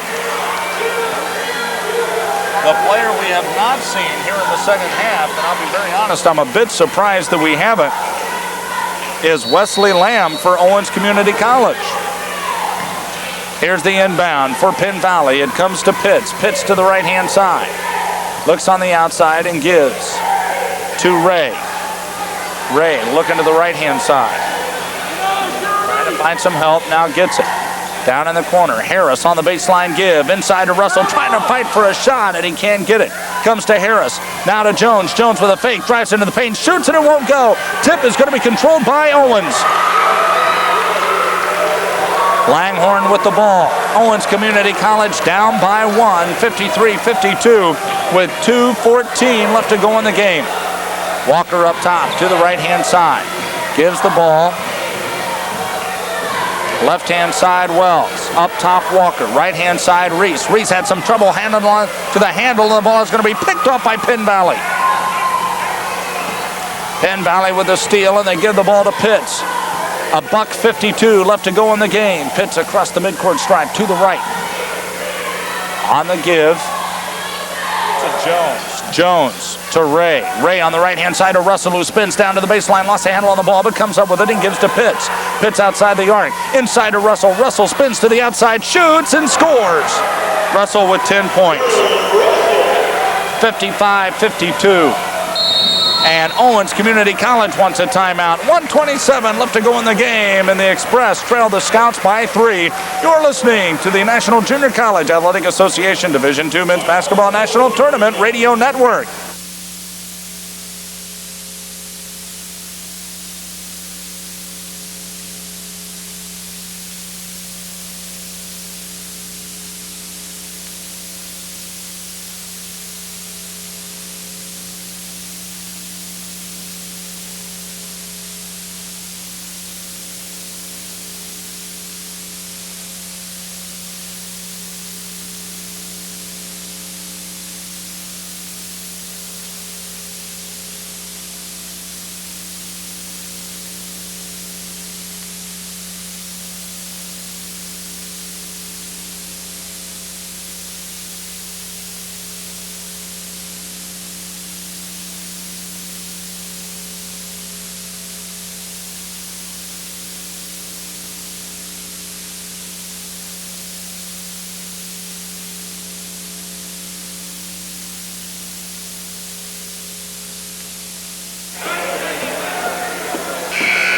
The player we have not seen here in the second half, and I'll be very honest, I'm a bit surprised that we haven't, is Wesley Lamb for Owens Community College. Here's the inbound for Penn Valley. It comes to Pitts. Pitts to the right-hand side. Looks on the outside and gives to Ray. Ray looking to the right-hand side. Trying to find some help. Now gets it. Down in the corner. Harris on the baseline give. Inside to Russell. Trying to fight for a shot, and he can't get it. Comes to Harris. Now to Jones. Jones with a fake. Drives into the paint. Shoots, and it won't go. Tip is going to be controlled by Owens. Langhorne with the ball. Owens Community College down by 1. 53-52 with 2:14 left to go in the game. Walker up top to the right-hand side. Gives the ball. Left-hand side, Wells. Up top, Walker. Right-hand side, Reese. Reese had some trouble handling on to the handle, and the ball is going to be picked off by Penn Valley. Penn Valley with the steal, and they give the ball to Pitts. $1:52 left to go in the game. Pitts across the midcourt stripe to the right. On the give to Jones. Jones to Ray. Ray on the right-hand side to Russell, who spins down to the baseline, lost a handle on the ball, but comes up with it and gives to Pitts. Pitts outside the arc. Inside to Russell. Russell spins to the outside, shoots, and scores. Russell with 10 points. 55-52. And Owens Community College wants a timeout. 1:27 left to go in the game, and the Express trail the Scouts by 3. You're listening to the National Junior College Athletic Association Division II Men's Basketball National Tournament Radio Network.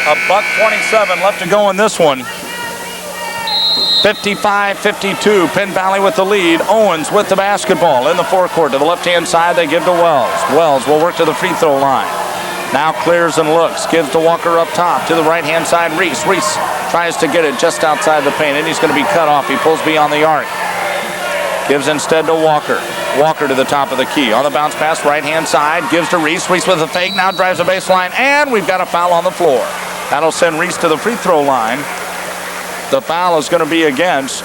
1:27 left to go in this one. 55-52, Penn Valley with the lead. Owens with the basketball in the forecourt. To the left-hand side, they give to Wells. Wells will work to the free throw line. Now clears and looks. Gives to Walker up top. To the right-hand side, Reese. Reese tries to get it just outside the paint, and he's going to be cut off. He pulls beyond the arc. Gives instead to Walker. Walker to the top of the key. On the bounce pass, right-hand side. Gives to Reese. Reese with a fake. Now drives the baseline, and we've got a foul on the floor. That'll send Reese to the free throw line. The foul is going to be against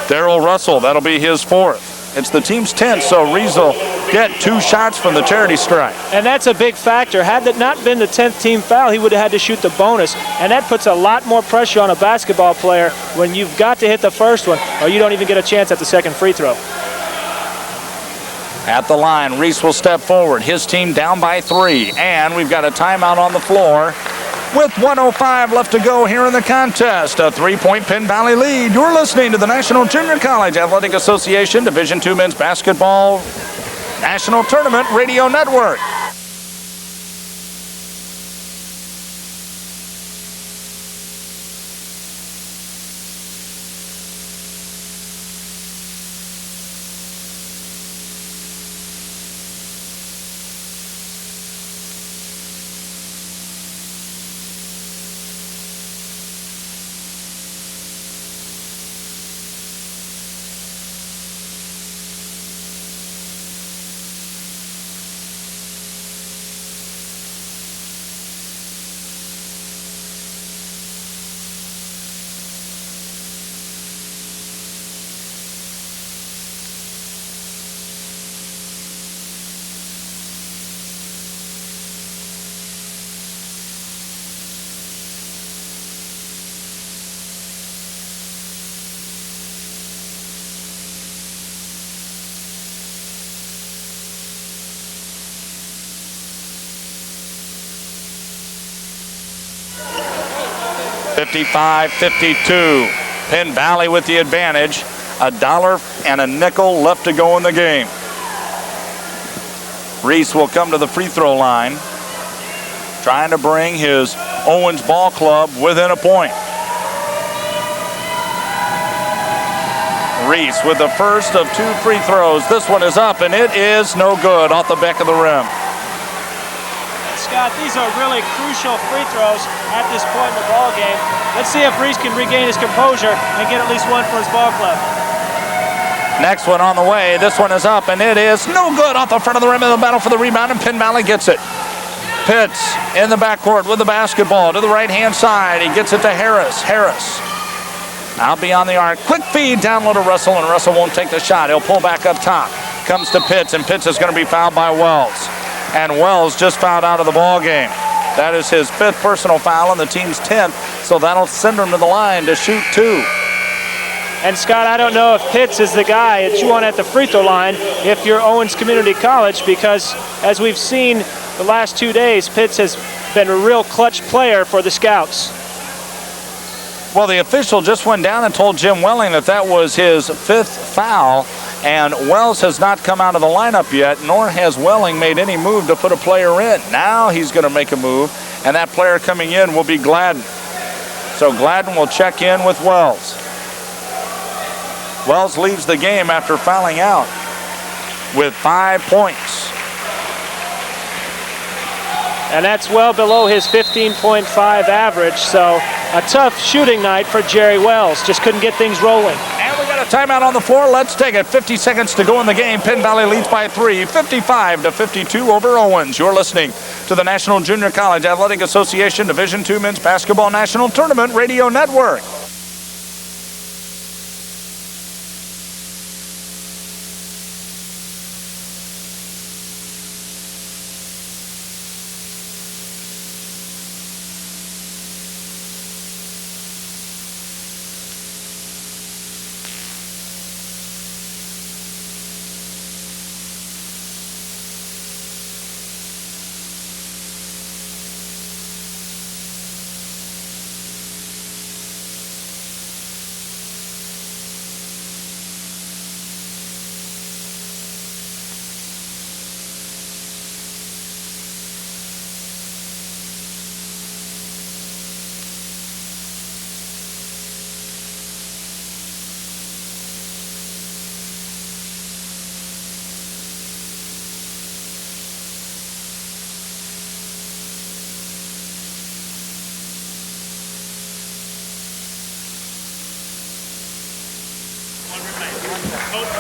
Darrell Russell. That'll be his 4th. It's the team's 10th, so Reese will get 2 shots from the charity stripe. And that's a big factor. Had that not been the 10th team foul, he would have had to shoot the bonus. And that puts a lot more pressure on a basketball player when you've got to hit the first one, or you don't even get a chance at the second free throw. At the line, Reese will step forward. His team down by 3. And we've got a timeout on the floor with 1:05 left to go here in the contest. A 3-point Penn Valley lead. You're listening to the National Junior College Athletic Association Division II Men's Basketball National Tournament Radio Network. $55-52. Penn Valley with the advantage. $1.05 left to go in the game. Reese will come to the free throw line, trying to bring his Owens ball club within a point. Reese with the first of 2 free throws. This one is up, and it is no good off the back of the rim. Scott, these are really crucial free throws at this point in the ball game. Let's see if Reese can regain his composure and get at least one for his ball club. Next one on the way. This one is up, and it is no good off the front of the rim in the battle for the rebound, and Penn Valley gets it. Pitts in the backcourt with the basketball to the right-hand side. He gets it to Harris. Harris out beyond the arc. Quick feed down low to Russell, and Russell won't take the shot. He'll pull back up top. Comes to Pitts, and Pitts is going to be fouled by Wells. And Wells just fouled out of the ball game. That is his 5th personal foul and the team's 10th, so that'll send him to the line to shoot 2. And Scott, I don't know if Pitts is the guy that you want at the free throw line if you're Owens Community College, because as we've seen the last 2 days, Pitts has been a real clutch player for the Scouts. Well, the official just went down and told Jim Welling that that was his 5th foul, and Wells has not come out of the lineup yet, nor has Welling made any move to put a player in. Now he's going to make a move, and that player coming in will be Gladden. So Gladden will check in with Wells. Wells leaves the game after fouling out with 5 points. And that's well below his 15.5 average, so a tough shooting night for Jerry Wells. Just couldn't get things rolling. And we got a timeout on the floor. Let's take it. 50 seconds to go in the game. Penn Valley leads by 3, 55-52 over Owens. You're listening to the National Junior College Athletic Association Division II Men's Basketball National Tournament Radio Network.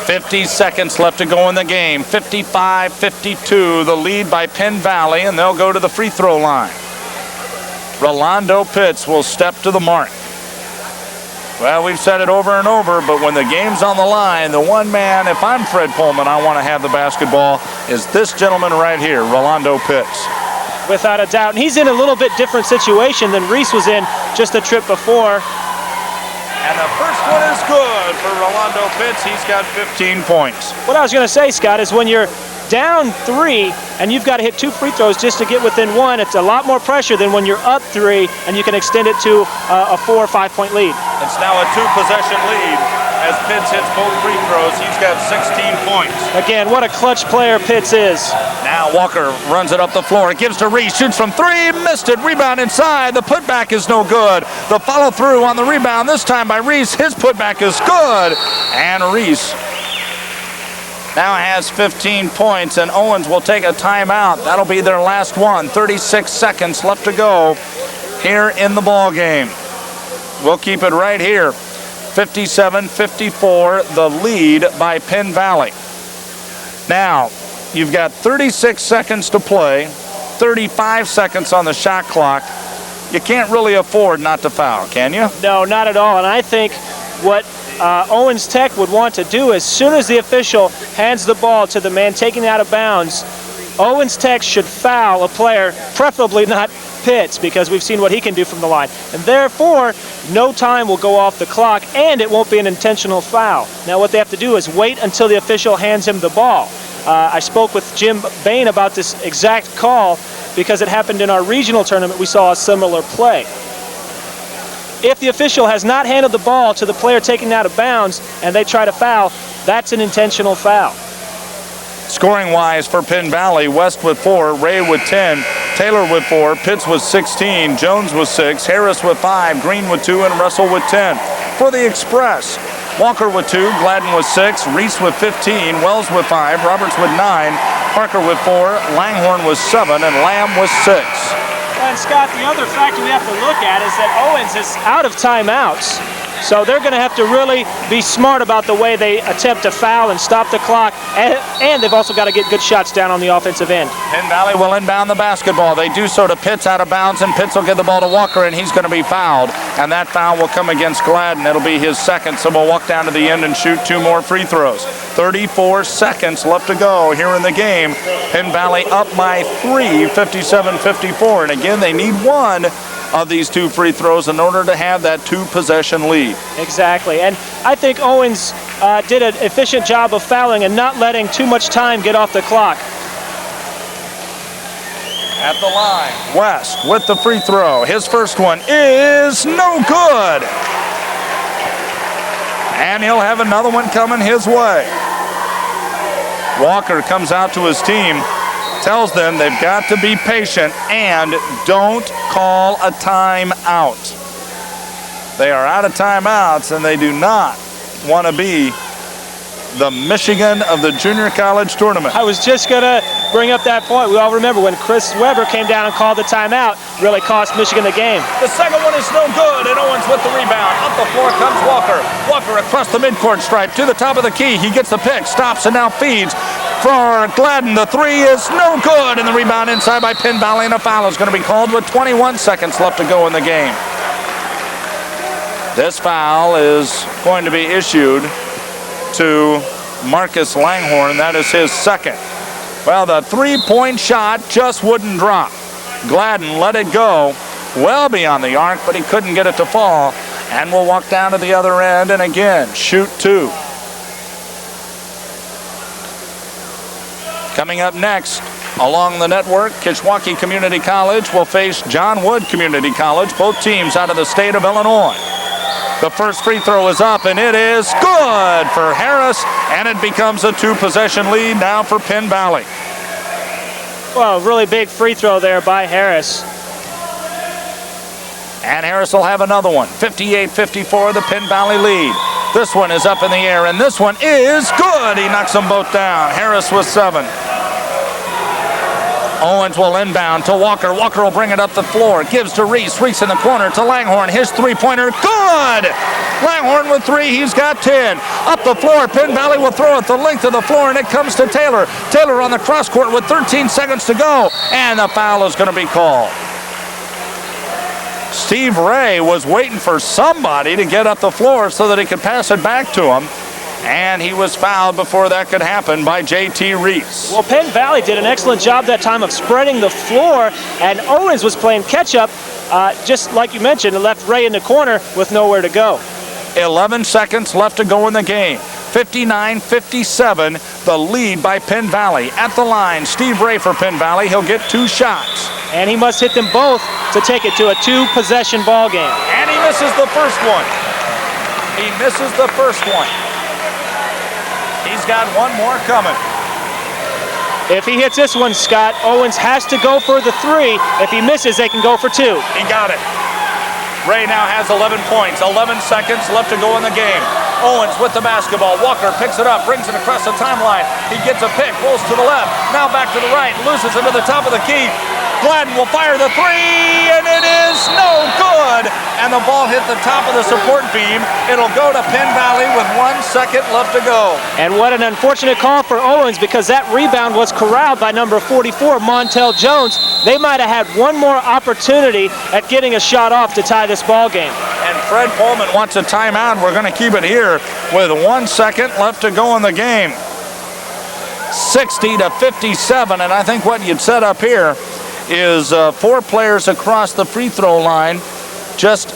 50 seconds left to go in the game. 55-52, the lead by Penn Valley, and they'll go to the free throw line. Rolando Pitts will step to the mark. Well, we've said it over and over, but when the game's on the line, the one man, if I'm Fred Pullman, I want to have the basketball, is this gentleman right here, Rolando Pitts. Without a doubt. And he's in a little bit different situation than Reese was in just a trip before. And the first one is good for Rolando Pitts. He's got 15 points. What I was going to say, Scott, is when you're down 3 and you've got to hit 2 free throws just to get within 1, it's a lot more pressure than when you're up 3 and you can extend it to a 4 or 5 point lead. It's now a 2-possession lead as Pitts hits both free throws. He's got 16 points. Again, what a clutch player Pitts is. Now Walker runs it up the floor. It gives to Reese. Shoots from 3. Missed it. Rebound inside. The putback is no good. The follow through on the rebound this time by Reese. His putback is good. And Reese now has 15 points, and Owens will take a timeout. That'll be their last one. 36 seconds left to go here in the ball game. We'll keep it right here. 57-54, the lead by Penn Valley. Now, you've got 36 seconds to play, 35 seconds on the shot clock. You can't really afford not to foul, can you? No, not at all. And I think what Owens Tech would want to do, as soon as the official hands the ball to the man taking it out of bounds, Owens Tech should foul a player, preferably not Pitts, because we've seen what he can do from the line. And therefore, no time will go off the clock, and it won't be an intentional foul. Now what they have to do is wait until the official hands him the ball. I spoke with Jim Bain about this exact call because it happened in our regional tournament. We saw a similar play. If the official has not handed the ball to the player taking it out of bounds and they try to foul, that's an intentional foul. Scoring-wise for Penn Valley, West with 4, Ray with 10, Taylor with 4, Pitts with 16, Jones with 6, Harris with 5, Green with 2, and Russell with 10. For the Express, Walker with 2, Gladden with 6, Reese with 15, Wells with 5, Roberts with 9, Parker with 4, Langhorne with 7, and Lamb with 6. And Scott, the other factor we have to look at is that Owens is out of timeouts. So they're going to have to really be smart about the way they attempt to foul and stop the clock. And they've also got to get good shots down on the offensive end. Penn Valley will inbound the basketball. They do so to Pitts out of bounds, and Pitts will get the ball to Walker, and he's going to be fouled. And that foul will come against Gladden. It'll be his second, so we'll walk down to the end and shoot 2 more free throws. 34 seconds left to go here in the game. Penn Valley up by 3, 57-54. And again, they need 1 of these 2 free throws in order to have that 2-possession lead. Exactly, and I think Owens did an efficient job of fouling and not letting too much time get off the clock. At the line, West with the free throw. His first one is no good. And he'll have another one coming his way. Walker comes out to his team, tells them they've got to be patient and don't call a timeout. They are out of timeouts, and they do not want to be the Michigan of the junior college tournament. I was just going to bring up that point. We all remember when Chris Weber came down and called the timeout, really cost Michigan the game. The second one is no good, and Owens with the rebound. Up the floor comes Walker. Walker across the midcourt stripe to the top of the key. He gets the pick, stops, and now feeds for Gladden. The 3 is no good, and the rebound inside by Penn Valley, and a foul is going to be called with 21 seconds left to go in the game. This foul is going to be issued to Marcus Langhorne. That is his second. Well, the 3-point shot just wouldn't drop. Gladden let it go well beyond the arc, but he couldn't get it to fall. And we'll walk down to the other end and again shoot 2. Coming up next, along the network, Kishwaukee Community College will face John Wood Community College, both teams out of the state of Illinois. The first free throw is up, and it is good for Harris, and it becomes a 2-possession lead now for Penn Valley. Well, really big free throw there by Harris. And Harris will have another one. 58-54, the Penn Valley lead. This one is up in the air, and this one is good. He knocks them both down. Harris with 7. Owens will inbound to Walker. Walker will bring it up the floor. Gives to Reese. Reese in the corner to Langhorne. His three-pointer, good! Langhorne with 3. He's got 10. Up the floor. Penn Valley will throw it the length of the floor, and it comes to Taylor. Taylor on the cross court with 13 seconds to go, and the foul is going to be called. Steve Ray was waiting for somebody to get up the floor so that he could pass it back to him. And he was fouled before that could happen by J.T. Reese. Well, Penn Valley did an excellent job that time of spreading the floor, and Owens was playing catch-up, just like you mentioned, and left Ray in the corner with nowhere to go. 11 seconds left to go in the game. 59-57, the lead by Penn Valley. At the line, Steve Ray for Penn Valley. He'll get 2 shots. And he must hit them both to take it to a 2-possession ball game. And he misses the first one. He misses the first one. He's got one more coming. If he hits this one, Scott, Owens has to go for the 3. If he misses, they can go for 2. He got it. Ray now has 11 points, 11 seconds left to go in the game. Owens with the basketball. Walker picks it up, brings it across the timeline. He gets a pick, rolls to the left, now back to the right, loses it to the top of the key. Gladden will fire the 3, and it is no good. And the ball hit the top of the support beam. It'll go to Penn Valley with 1 second left to go. And what an unfortunate call for Owens, because that rebound was corralled by number 44, Montel Jones. They might have had one more opportunity at getting a shot off to tie this ball game. And Fred Pullman wants a timeout. We're going to keep it here with 1 second left to go in the game. 60-57, and I think what you'd set up here is 4 players across the free throw line just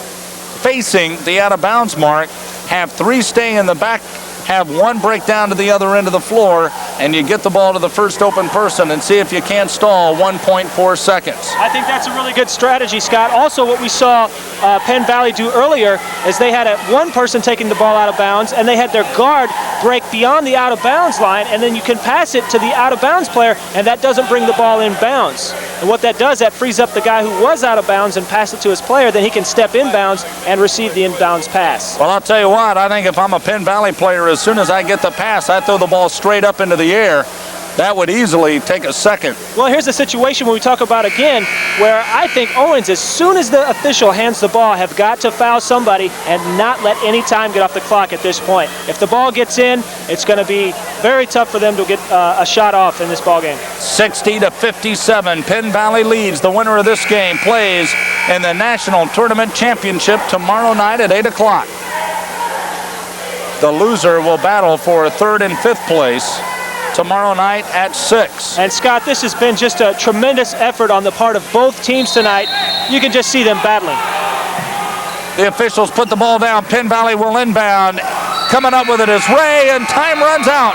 facing the out-of-bounds mark, have 3 stay in the back, have 1 break down to the other end of the floor, and you get the ball to the first open person and see if you can't stall 1.4 seconds. I think that's a really good strategy, Scott. Also, what we saw Penn Valley do earlier is they had 1 person taking the ball out of bounds, and they had their guard break beyond the out-of-bounds line, and then you can pass it to the out-of-bounds player, and that doesn't bring the ball in bounds. And what that does, that frees up the guy who was out of bounds and pass it to his player, then he can step inbounds and receive the inbounds pass. Well, I'll tell you what, I think if I'm a Penn Valley player, as soon as I get the pass, I throw the ball straight up into the air. That would easily take a second. Well, here's the situation when we talk about again, where I think Owens, as soon as the official hands the ball, have got to foul somebody and not let any time get off the clock at this point. If the ball gets in, it's going to be very tough for them to get a shot off in this ball game. 60-57, Penn Valley leads. The winner of this game plays in the National Tournament Championship tomorrow night at 8 o'clock. The loser will battle for 3rd and 5th place tomorrow night at 6. And Scott, this has been just a tremendous effort on the part of both teams tonight. You can just see them battling. The officials put the ball down. Penn Valley will inbound. Coming up with it is Ray, and time runs out.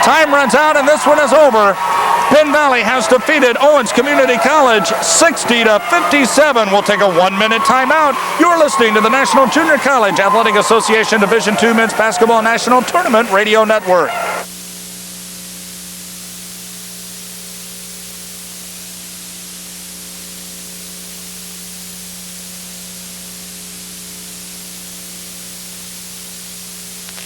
Time runs out, and this one is over. Penn Valley has defeated Owens Community College 60-57. We'll take a 1-minute timeout. You're listening to the National Junior College Athletic Association Division II Men's Basketball National Tournament Radio Network.